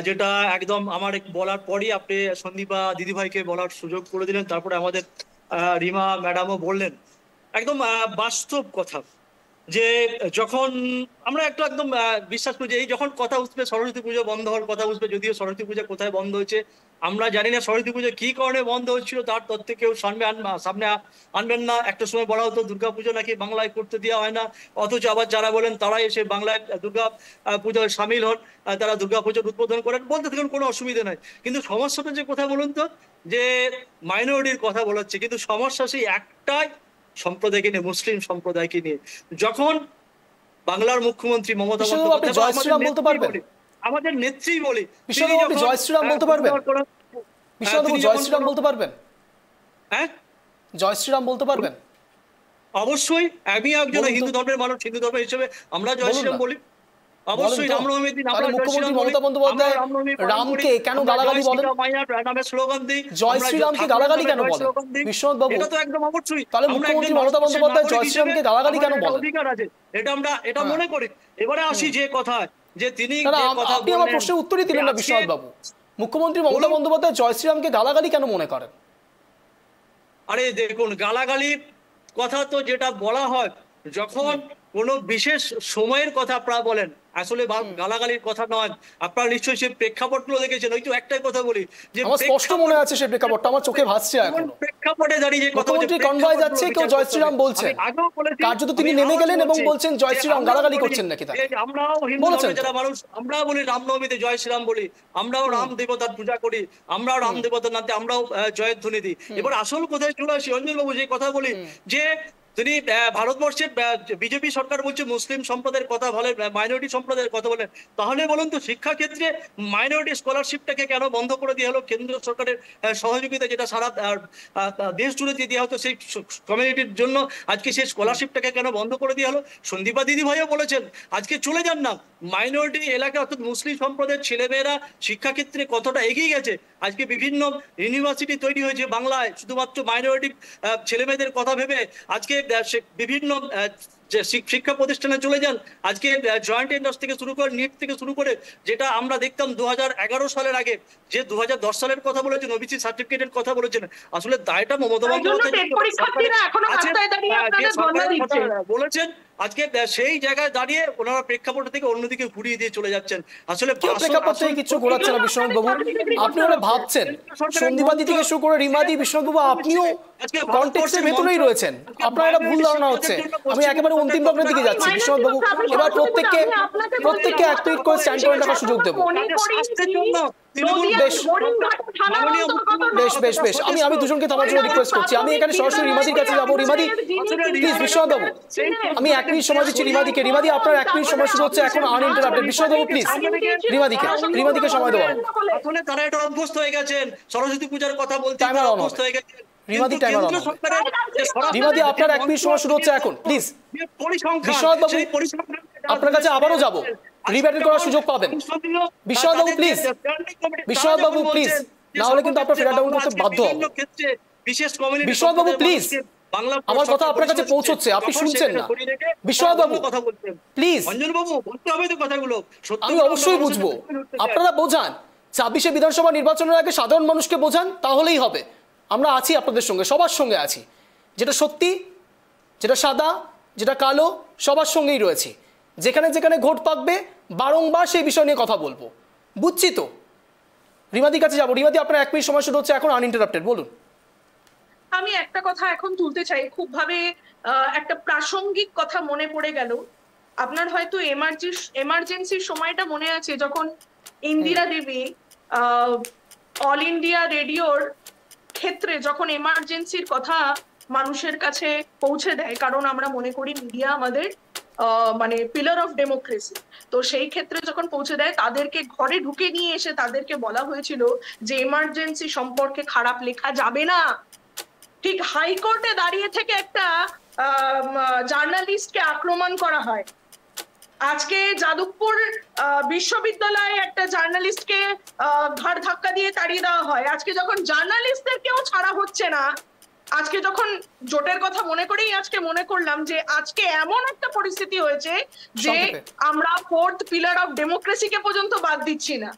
যেটা একদম আমার বলার পরই আপনি সন্দীপা দিদিভাইকে বলার সুযোগ করে দিলেন, তারপরে আমাদের রিমা ম্যাডামও বললেন। একদম বাস্তব কথা, যে যখন আমরা একটু একদম বিশ্বাস করি যে এই যখন কথা উঠবে সরস্বতী পুজো বন্ধ হওয়ার কথা উঠবে, যদিও সরস্বতী পুজো কোথায় বন্ধ হয়েছে আমরা জানি না, সরস্বতী পুজো কি কারণে বন্ধ হচ্ছিল তার তথ্য কেউ সামনে আনবেন না। একটা সময় বলা হতো দুর্গাপুজো নাকি বাংলায় করতে দেওয়া হয় না, অথচ আবার যারা বলেন তারাই এসে বাংলায় দুর্গা পুজোয় সামিল হন, তারা দুর্গা পুজোর উদ্বোধন করেন, বলতে থাকেন, কোনো অসুবিধা নাই। কিন্তু সমস্যাটা যে কথা বলুন তো, যে মাইনরিটির কথা বলাচ্ছে, কিন্তু সমস্যা সেই একটাই সম্প্রদায়কে নিয়ে, মুসলিম সম্প্রদায়কে নিয়ে। যখন বাংলার মুখ্যমন্ত্রী মমতা বন্দ্যোপাধ্যায় জয় শ্রীরাম বলতে পারবেন? আমাদের নেত্রী বলি, আপনি জয় শ্রীরাম বলতে পারবেন? জয় শ্রীরাম বলতে পারবেন? হ্যাঁ, জয় শ্রীরাম বলতে পারবেন? অবশ্যই। আমি একজন হিন্দু ধর্মের মানুষ, হিন্দু ধর্ম হিসেবে আমরা জয় শ্রীরাম বলি। অবশ্যই রামনবমীর দিন আমরা মুখ্যমন্ত্রী মমতা বন্দ্যোপাধ্যায় রামকে কেন গালাগালি বলেন? নামের স্লোগান দিই, জয় শ্রীরামকে গালাগালি কেন বলেন বিশ্বনাথ বাবু? এটা তো একদম অবশ্যই। তাহলে মুখ্যমন্ত্রী মমতা বন্দ্যোপাধ্যায় জয় শ্রীরামকে গালাগালি কেন বলেন? অধিকার আছে, এটা আমরা এটা মনে করি। এবারে আসি যে কথা, যে তিনি আপনি আমার প্রশ্নের উত্তরই দিলেন না বিশ্বনাথ বাবু। মুখ্যমন্ত্রী মমতা বন্দ্যোপাধ্যায় জয় শ্রীরামকে গালাগালি কেন মনে করেন? আরে দেখুন, গালাগালি কথা তো যেটা বলা হয় যখন কোনো বিশেষ সময়ের কথা আপনারা বলেন, আসলে গালাগালির কথা নয়। আপনারা নিশ্চয়ই সেই প্রেক্ষাপটগুলো দেখেছেন। ওই তো একটাই কথা বলি, যে আমার স্পষ্ট মনে আছে সেই প্রেক্ষাপটটা, আমার চোখে ভাসছে এখন। প্রেক্ষাপটে দাঁড়িয়ে যে কথা, মুখ্যমন্ত্রী কনভয় যাচ্ছে, কেউ জয় শ্রীরাম বলছেন, কার্যত তিনি নেমে গেলেন এবং বলছেন জয় শ্রীরাম, গালাগালি করছেন নাকি তাকে? আমরাও হিন্দু ধর্মের যারা মানুষ, আমরাও বলি রামনবমীতে জয় শ্রীরাম বলি, আমরাও রাম দেবতার পূজা করি, আমরাও রাম দেবতার নামে আমরাও জয়ের ধ্বনি দিই। এবার আসল কোথায় চলে আসি অঞ্জন বাবু, যে কথা বলি, যে তিনি ভারতবর্ষের বিজেপি সরকার বলছে মুসলিম সম্প্রদায়ের কথা বলে, মাইনরিটি সম্প্রদায়ের কথা বলেন, তাহলে বলুন তো শিক্ষা ক্ষেত্রে মাইনরিটি স্কলারশিপটাকে কেন বন্ধ করে দেওয়া হলো? কেন্দ্র সরকারের সহযোগিতা যেটা সারা দেশ জুড়ে দিয়ে দেওয়া হতো সেই কমিউনিটির জন্য, আজকে সেই স্কলারশিপটাকে কেন বন্ধ করে দেওয়া হলো? সন্দীপা দিদি ভাইও বলেছেন আজকে চলে যান না, মাইনরিটি এলাকা অর্থাৎ মুসলিম সম্প্রদায়ের ছেলেমেয়েরা শিক্ষাক্ষেত্রে কতটা এগিয়ে গেছে। আজকে বিভিন্ন ইউনিভার্সিটি তৈরি হয়েছে বাংলায় শুধুমাত্র মাইনরিটি ছেলেমেয়েদের কথা ভেবে। আজকে বিভিন্ন শিক্ষা প্রতিষ্ঠানে চলে যান, আজকে জয়েন্ট এন্ট্রান্স থেকে শুরু করে নিট থেকে শুরু করে, যেটা আমরা দেখতাম 2011 সালের আগে, যে 2010 সালের কথা বলেছেন, ওবিসি সার্টিফিকেটের কথা বলেছেন, আসলে দায়টা মমতা বন্দ্যোপাধ্যায় বলেছেন। আজকে সেই জায়গায় দাঁড়িয়ে ওনারা প্রেক্ষাপট থেকে অন্যদিকে ঘুরিয়ে দিয়ে চলে যাচ্ছেন। আসলে প্রেক্ষাপট থেকে কিছু ঘোরাচ্ছে না বিশ্বনাথ বাবু, আপনি ওরা ভাবছেন। সন্দীপা দি থেকে শুরু করে রিমা দি, বিশ্বনাথ বাবু আপনিও কনটেক্সটের ভেতরেই রয়েছেন, আপনার একটা ভুল ধারণা হচ্ছে। আমি একেবারে অন্তিম লগ্নের দিকে যাচ্ছি বিশ্বনাথ বাবু, এবার প্রত্যেককে এক মিনিট করে স্ট্যান্ড পয়েন্ট রাখার সুযোগ দেবো। বেশ বেশ, আমি দুজনকে থামার জন্য রিকোয়েস্ট করছি। আমি এখানে সরাসরি রিমাদির কাছে যাবো। রিমাদি প্লিজ, বিশ্বনাথ বাবু আমি 1 মিনিট সময় দিচ্ছি রিমাদিকে। রিমাদি আপনার 1 মিনিট সময় শুরু হচ্ছে এখন আনইন্টারাপ্টেড। বিশ্বনাথ বাবু প্লিজ রিমাদিকে সময় দেওয়া। আসলে তারা এটা অভ্যস্ত হয়ে গেছেন, সরস্বতী পূজার কথা বলতে অভ্যস্ত হয়ে গেছেন। রিমাদি টাইমার অন। রিমাদি আপনার 1 মিনিট সময় শুরু হচ্ছে এখন, প্লিজ। বিশ্বনাথ বাবু আপনার কাছে আবারও যাবো, রিব্যাটেল করার সুযোগ পাবেন। বিশ্বনাথ বাবু প্লিজ, বিশ্বনাথ বাবু প্লিজ, না হলে কিন্তু আপনার ফেরার ডাউন করতে বাধ্য হব। বিশ্বনাথ বাবু প্লিজ, আমার কথা আপনার কাছে পৌঁছচ্ছে, আপনি শুনছেন না। বিশ্বনাথ বাবু প্লিজ, আমি অবশ্যই বুঝবো, আপনারা বোঝান। 26শে বিধানসভা নির্বাচনের আগে সাধারণ মানুষকে বোঝান, তাহলেই হবে। আমরা আছি আপনাদের সঙ্গে, সবার সঙ্গে আছি। যেটা সত্যি, যেটা সাদা, যেটা কালো, সবার সঙ্গেই রয়েছে। যেখানে যেখানে ভোট পাকবে বারংবার সেই বিষয় নিয়ে কথা বলবো। বুঝছি তো। রিমাদির কাছে যাবো। রিমাদি আপনার 1 মিনিট সময় শুরু হচ্ছে এখন আনইন্টারাপ্টেড, বলুন। আমি একটা কথা এখন তুলতে চাই, খুব ভাবে একটা প্রাসঙ্গিক কথা মনে পড়ে গেল। আপনার হয়তো এমার্জেন্সির সময়টা মনে আছে, যখন ইন্দিরা দেবী অল ইন্ডিয়া রেডিওর ক্ষেত্রে যখন এমার্জেন্সির কথা মানুষের কাছে পৌঁছে দেয়, কারণ আমরা মনে করি মিডিয়া আমাদের মানে পিলার অফ ডেমোক্রেসি। তো সেই ক্ষেত্রে যখন পৌঁছে দেয়, তাদেরকে ঘরে ঢুকে নিয়ে এসে তাদেরকে বলা হয়েছিল যে এমার্জেন্সি সম্পর্কে খারাপ লেখা যাবে না। ঠিক হাইকোর্টে দাঁড়িয়ে থেকে একটা জার্নালিস্টকে আক্রমণ করা হয়। আজকে যাদবপুর বিশ্ববিদ্যালয়ে একটা জার্নালিস্টকে ঘাড় ধাক্কা দিয়ে তাড়িয়ে দেওয়া হয়, আজকে যখন জার্নালিস্টদেরকেও ছাড়া হচ্ছে না, আজকে যখন জোটের কথা মনে করেই আজকে মনে করলাম যে আজকে এমন একটা পরিস্থিতি হয়েছে যে আমরা ফোর্থ পিলার অফ ডেমোক্রেসিকে পর্যন্ত বাদ দিচ্ছি না।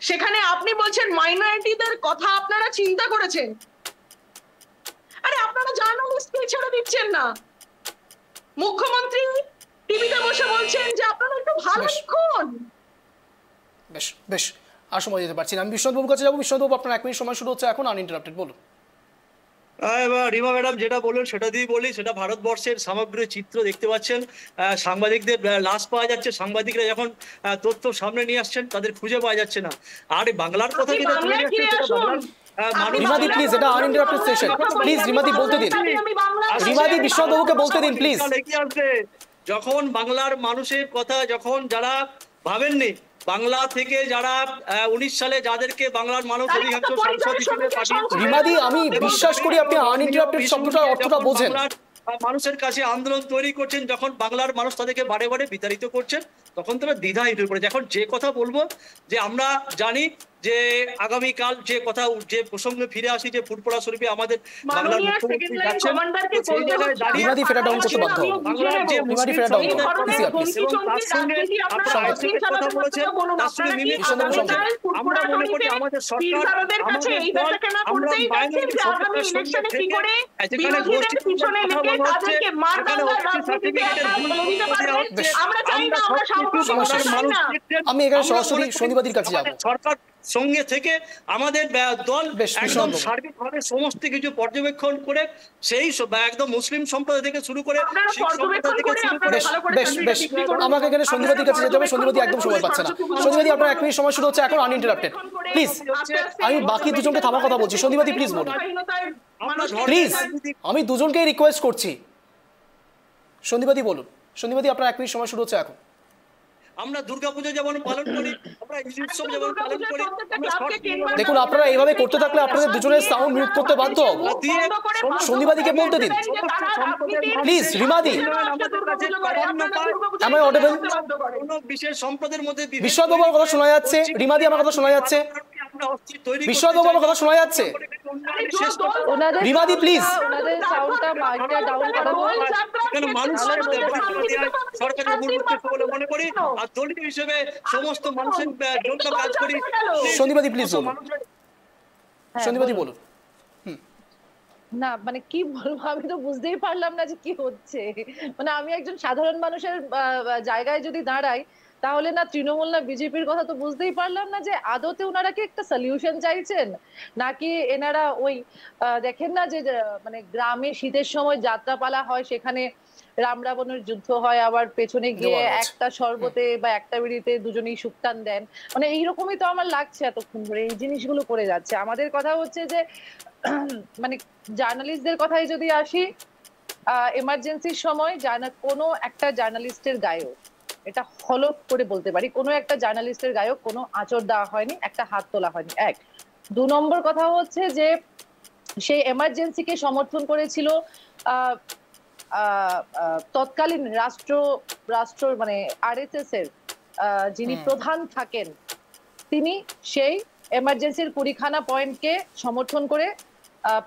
সেখানে আপনি বলছেন মাইনরিটিদের কথা আপনারা চিন্তা করেছেন, আরে আপনারা জার্নালিস্টকে ছেড়ে দিচ্ছেন না। মুখ্যমন্ত্রী টিভিতে বসে বলছেন যে আপনারা একটু ভালো লিখুন। বেশ বেশ আর সময় দিতে পারছি না, আমি বিশ্বনাথবাবুর কাছে যাবো। বিশ্বনাথবাবু, আপনার 1 মিনিট সময় শুরু হচ্ছে এখন, আনইন্টারাপ্টেড, বলুন। এবার রিমা ম্যাডাম যেটা বললেন সেটা দিয়ে বলি, সেটা ভারতবর্ষের সমগ্র চিত্র দেখতে পাচ্ছেন। সাংবাদিকদের লাশ পাওয়া যাচ্ছে, সাংবাদিকরা যখন তথ্য সামনে নিয়ে আসছেন তাদের খুঁজে পাওয়া যাচ্ছে না। আর বাংলার কথা যেটা বলে যাচ্ছেন সেটা বাংলার রিমাদি প্লিজ, এটা আনইন্টারাপ্টেড সেশন, প্লিজ রিমাদি বলতে দিন, রিমাদি বিশ্বনাথবাবুকে বলতে দিন প্লিজ। যখন বাংলার মানুষের কথা, যখন যারা ভাবেননি বাংলা থেকে, যারা 19 সালে যাদেরকে বাংলার মানুষ অধিকাংশ সাংসদ হিসেবে পাঠিয়েছে, রিমাদি আমি বিশ্বাস করি আপনি আনইন্টারাপ্টেড শব্দটার অর্থটা বোঝেন। মানুষের কাছে আন্দোলন তৈরি করছেন, যখন বাংলার মানুষ তাদেরকে বারে বারে বিতাড়িত করছেন, তখন তারা দ্বিধা হয়ে পড়েছে। এখন যে কথা বলবো, যে আমরা জানি যে আগামীকাল যে কথা, যে প্রসঙ্গে ফিরে আসি, যে ফুরফুরা শরীফে আমাদের বাংলার মুখ্যমন্ত্রী যাচ্ছেন, সেই জায়গায় দাঁড়িয়ে রিমাদি ফেরা ডাউন করতে বাধ্য হবো, বাংলার যে রিমাদি ফেরা ডাউন করুন, প্লিজ এবং তার সঙ্গে আপনারা আইসিকে কথা বলেছেন, তার সঙ্গে আমরা মনে করি আমাদের সরকার, আমাদের দল, আমরা মাইনরিটি সরকারের সঙ্গে থেকে যেখানে গোষ্ঠী কথা বলা হচ্ছে, এখানে অফিসি সার্টিফিকেটের ভুল দেওয়া হচ্ছে, আমরা সবকিছু বাংলার মানুষ দেখছেন। আমি এখানে সরাসরি শনিবাদির কাছে যাবো। সরকার সঙ্গে থেকে আমাদের দল একদম সার্বিকভাবে সমস্ত কিছু পর্যবেক্ষণ করে, সেই একদম মুসলিম সম্প্রদায় থেকে শুরু করে শিখ সম্প্রদায় থেকে শুরু করে, বেশ বেশ আমাকে এখানে সন্ধিবাদীর কাছে যেতে হবে, সন্ধিবাদী একদম সময় পাচ্ছে না। সন্ধিবাদী, আপনার 1 মিনিট সময় শুরু হচ্ছে এখন, আনইন্টারাপ্টেড প্লিজ। আমি বাকি দুজনকে থামার কথা বলছি, সন্ধিবাদী প্লিজ বলুন প্লিজ, আমি দুজনকেই রিকোয়েস্ট করছি। সন্ধিবাদী বলুন, সন্ধিবাদী আপনার 1 মিনিট সময় শুরু হচ্ছে এখন। আমরা দুর্গাপূজা যেমন পালন করি, আমরা ঈদ উৎসব যেমন পালন করি, দেখুন আপনারা এইভাবে করতে থাকলে আপনাদের দুজনের সাউন্ড মিউট করতে বাধ্য হব। সন্ধিবাদীকে বলতে দিন প্লিজ। রিমাদি, am I audible? বিশেষ সম্প্রদায়ের মধ্যে বিশ্বনাথবাবু আমার কথা শোনা যাচ্ছে, রিমাদি আমার কথা শোনা যাচ্ছে, বিশ্বনাথবাবু আমার কথা শোনা যাচ্ছে, রিমাদি প্লিজ। ওনাদের সাউন্ডটা মাইকটা ডাউন করাবো, এখানে মানুষ সরকারের মূল উদ্দেশ্য বলে মনে করি, আর দলীয় হিসেবে সমস্ত মানুষের জন্য কাজ করি। সন্ধিবাদী প্লিজ বলুন, সন্ধিবাদী বলুন। না মানে কি বলবো, আমি তো বুঝতেই পারলাম না যে কি হচ্ছে। মানে আমি একজন সাধারণ মানুষের জায়গায় যদি দাঁড়াই, তাহলে না তৃণমূল না বিজেপির কথা তো বুঝতেই পারলাম না যে আদতে ওনারা কি একটা সলিউশন চাইছেন, নাকি এনারা ওই দেখেন না যে মানে গ্রামে শীতের সময় যাত্রাপালা হয়, সেখানে রাম রাবণের যুদ্ধ হয়, আবার পেছনে গিয়ে একটা শরবতে বা একটা বিড়িতে দুজনেই সুক্তান দেন। মানে এইরকমই তো আমার লাগছে এতক্ষণ ধরে এই জিনিসগুলো করে যাচ্ছে। আমাদের কথা হচ্ছে যে মানে জার্নালিস্টদের কথাই যদি আসি, এমার্জেন্সির সময় কোনো একটা জার্নালিস্টের গায়েও, এটা হলফ করে বলতে পারি, কোনো একটা জার্নালিস্টের গায়েও কোনো আঁচড় দেওয়া হয়নি, একটা হাত তোলা হয়নি। 1 2 নম্বর কথা হচ্ছে যে সেই এমার্জেন্সিকে সমর্থন করেছিল তৎকালীন রাষ্ট্র মানে আরএসএস এর যিনি প্রধান থাকেন, তিনি সেই এমার্জেন্সির 20খানা পয়েন্টকে সমর্থন করে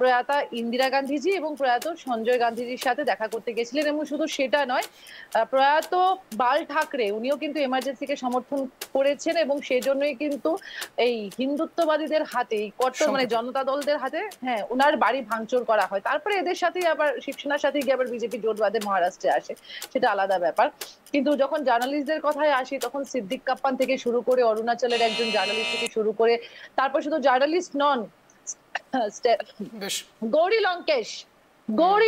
প্রয়াত ইন্দিরা গান্ধীজি এবং প্রয়াত সঞ্জয় গান্ধীজির সাথে দেখা করতে গেছিলেন। এবং শুধু সেটা নয়, প্রয়াত বাল ঠাকরে উনিও কিন্তু এমার্জেন্সিকে সমর্থন করেছেন, এবং সেজন্যই কিন্তু এই হিন্দুত্ববাদীদের হাতে, মানে জনতা দলদের হাতে, হ্যাঁ, ওনার বাড়ি ভাঙচুর করা হয়। তারপরে এদের সাথেই আবার শিবসেনার সাথে গিয়ে আবার বিজেপি জোট বাঁধে, মহারাষ্ট্রে আসে, সেটা আলাদা ব্যাপার। কিন্তু যখন জার্নালিস্টদের কথায় আসি, তখন সিদ্দিক কাপ্পান থেকে শুরু করে অরুণাচলের একজন জার্নালিস্ট থেকে শুরু করে, তারপর শুধু জার্নালিস্ট নন, গৌরী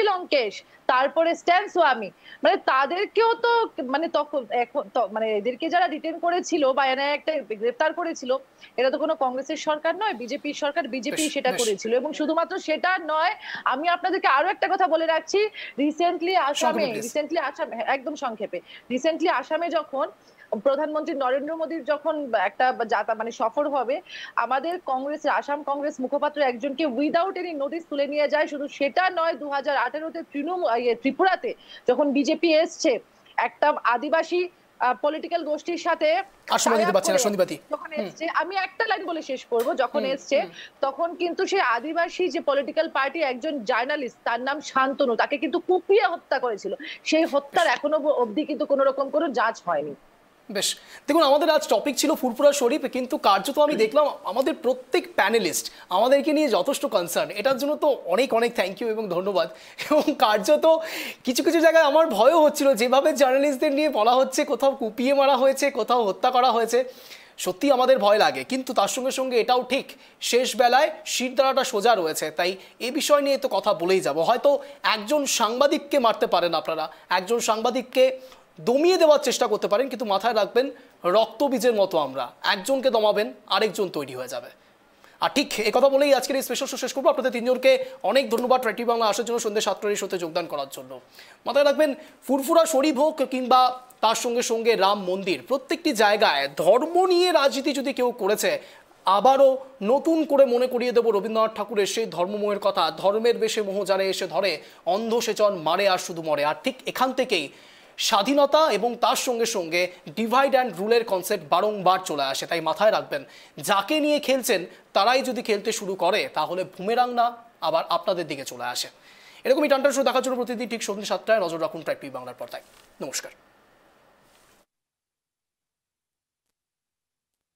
লঙ্কেশ, তারপরে স্ট্যান সোয়ামী, মানে তাদেরকেও তো মানে তখন এখন মানে এদেরকে যারা ডিটেন করেছিল বা একটা গ্রেফতার করেছিল, এটা তো কোনো কংগ্রেসের সরকার নয়, বিজেপির সরকার, বিজেপি সেটা করেছিল। এবং শুধুমাত্র সেটা নয়, আমি আপনাদেরকে আরো একটা কথা বলে রাখছি, রিসেন্টলি আসামে একদম সংক্ষেপে, রিসেন্টলি আসামে যখন প্রধানমন্ত্রী নরেন্দ্র মোদীর যখন একটা মানে সফর হবে, আমাদের কংগ্রেসের আসাম কংগ্রেস মুখপাত্র একজনকে উইদাউট এনি নোটিস তুলে নিয়ে যায়। শুধু সেটা নয়, 2018-তে ত্রিপুরাতে যখন বিজেপি এসছে, একটা আদিবাসী পলিটিক্যাল গোষ্ঠীর সাথে আর সময় দিতে tie up পারছি না করে সন্দীপাতি। যখন এসছে, আমি একটা লাইন বলে শেষ করব, যখন এসছে তখন কিন্তু সেই আদিবাসী যে পলিটিক্যাল পার্টি একজন জার্নালিস্ট, তার নাম শান্তনু, তাকে কিন্তু কুপিয়ে হত্যা করেছিল। সেই হত্যার এখনো অবধি কিন্তু কোনো রকম কোনো জাজ হয়নি। বেশ, দেখুন আমাদের আজ টপিক ছিল ফুরফুরা শরীফ, কিন্তু কার্যত আমি দেখলাম আমাদের প্রত্যেক প্যানেলিস্ট আমাদেরকে নিয়ে যথেষ্ট কনসার্ন। এটার জন্য তো অনেক অনেক থ্যাংক ইউ এবং ধন্যবাদ। এবং কার্যত কিছু কিছু জায়গায় আমার ভয়ও হচ্ছিল, যেভাবে জার্নালিস্টদের নিয়ে বলা হচ্ছে, কোথাও কুপিয়ে মারা হয়েছে, কোথাও হত্যা করা হয়েছে, সত্যি আমাদের ভয় লাগে। কিন্তু তার সঙ্গে সঙ্গে এটাও ঠিক, শেষ বেলায় শিরদাঁড়াটা সোজা রয়েছে, তাই এই বিষয় নিয়ে তো কথা বলেই যাব। হয়তো একজন সাংবাদিককে মারতে পারেন আপনারা, একজন সাংবাদিককে দমিয়ে দেওয়ার চেষ্টা করতে পারেন, কিন্তু মাথায় রাখবেন রক্তবীজের মতো আমরা, একজনকে দমাবেন আরেকজন তৈরি হয়ে যাবে। আর ঠিক এই কথা বলেই আজকের এই স্পেশাল শো শেষ করবো। আপনাদের তিনজনকে অনেক ধন্যবাদ ট্রাই টিভি বাংলা আসার জন্য, সন্ধ্যে 7টার এই শোতে যোগদান করার জন্য। মাথায় রাখবেন ফুরফুরা শরীফ হোক কিংবা তার সঙ্গে সঙ্গে রাম মন্দির, প্রত্যেকটি জায়গায় ধর্ম নিয়ে রাজনীতি যদি কেউ করেছে, আবারও নতুন করে মনে করিয়ে দেব রবীন্দ্রনাথ ঠাকুরের সেই ধর্মমোহের কথা, ধর্মের বেশে মোহ যারে এসে ধরে, অন্ধ সেচন মারে আর শুধু মরে। আর ঠিক এখান থেকেই স্বাধীনতা এবং তার সঙ্গে সঙ্গে ডিভাইড অ্যান্ড রুলের কনসেপ্ট বারংবার চলে আসে। তাই মাথায় রাখবেন, যাকে নিয়ে খেলছেন তারাই যদি খেলতে শুরু করে, তাহলে বুমেরাং না আবার আপনাদের দিকে চলে আসে। এরকমই টানটান শো দেখার জন্য প্রতিদিন ঠিক সন্ধ্যে 7টায় নজর রাখুন ট্রাইব টিভি বাংলার পর্দায়। নমস্কার।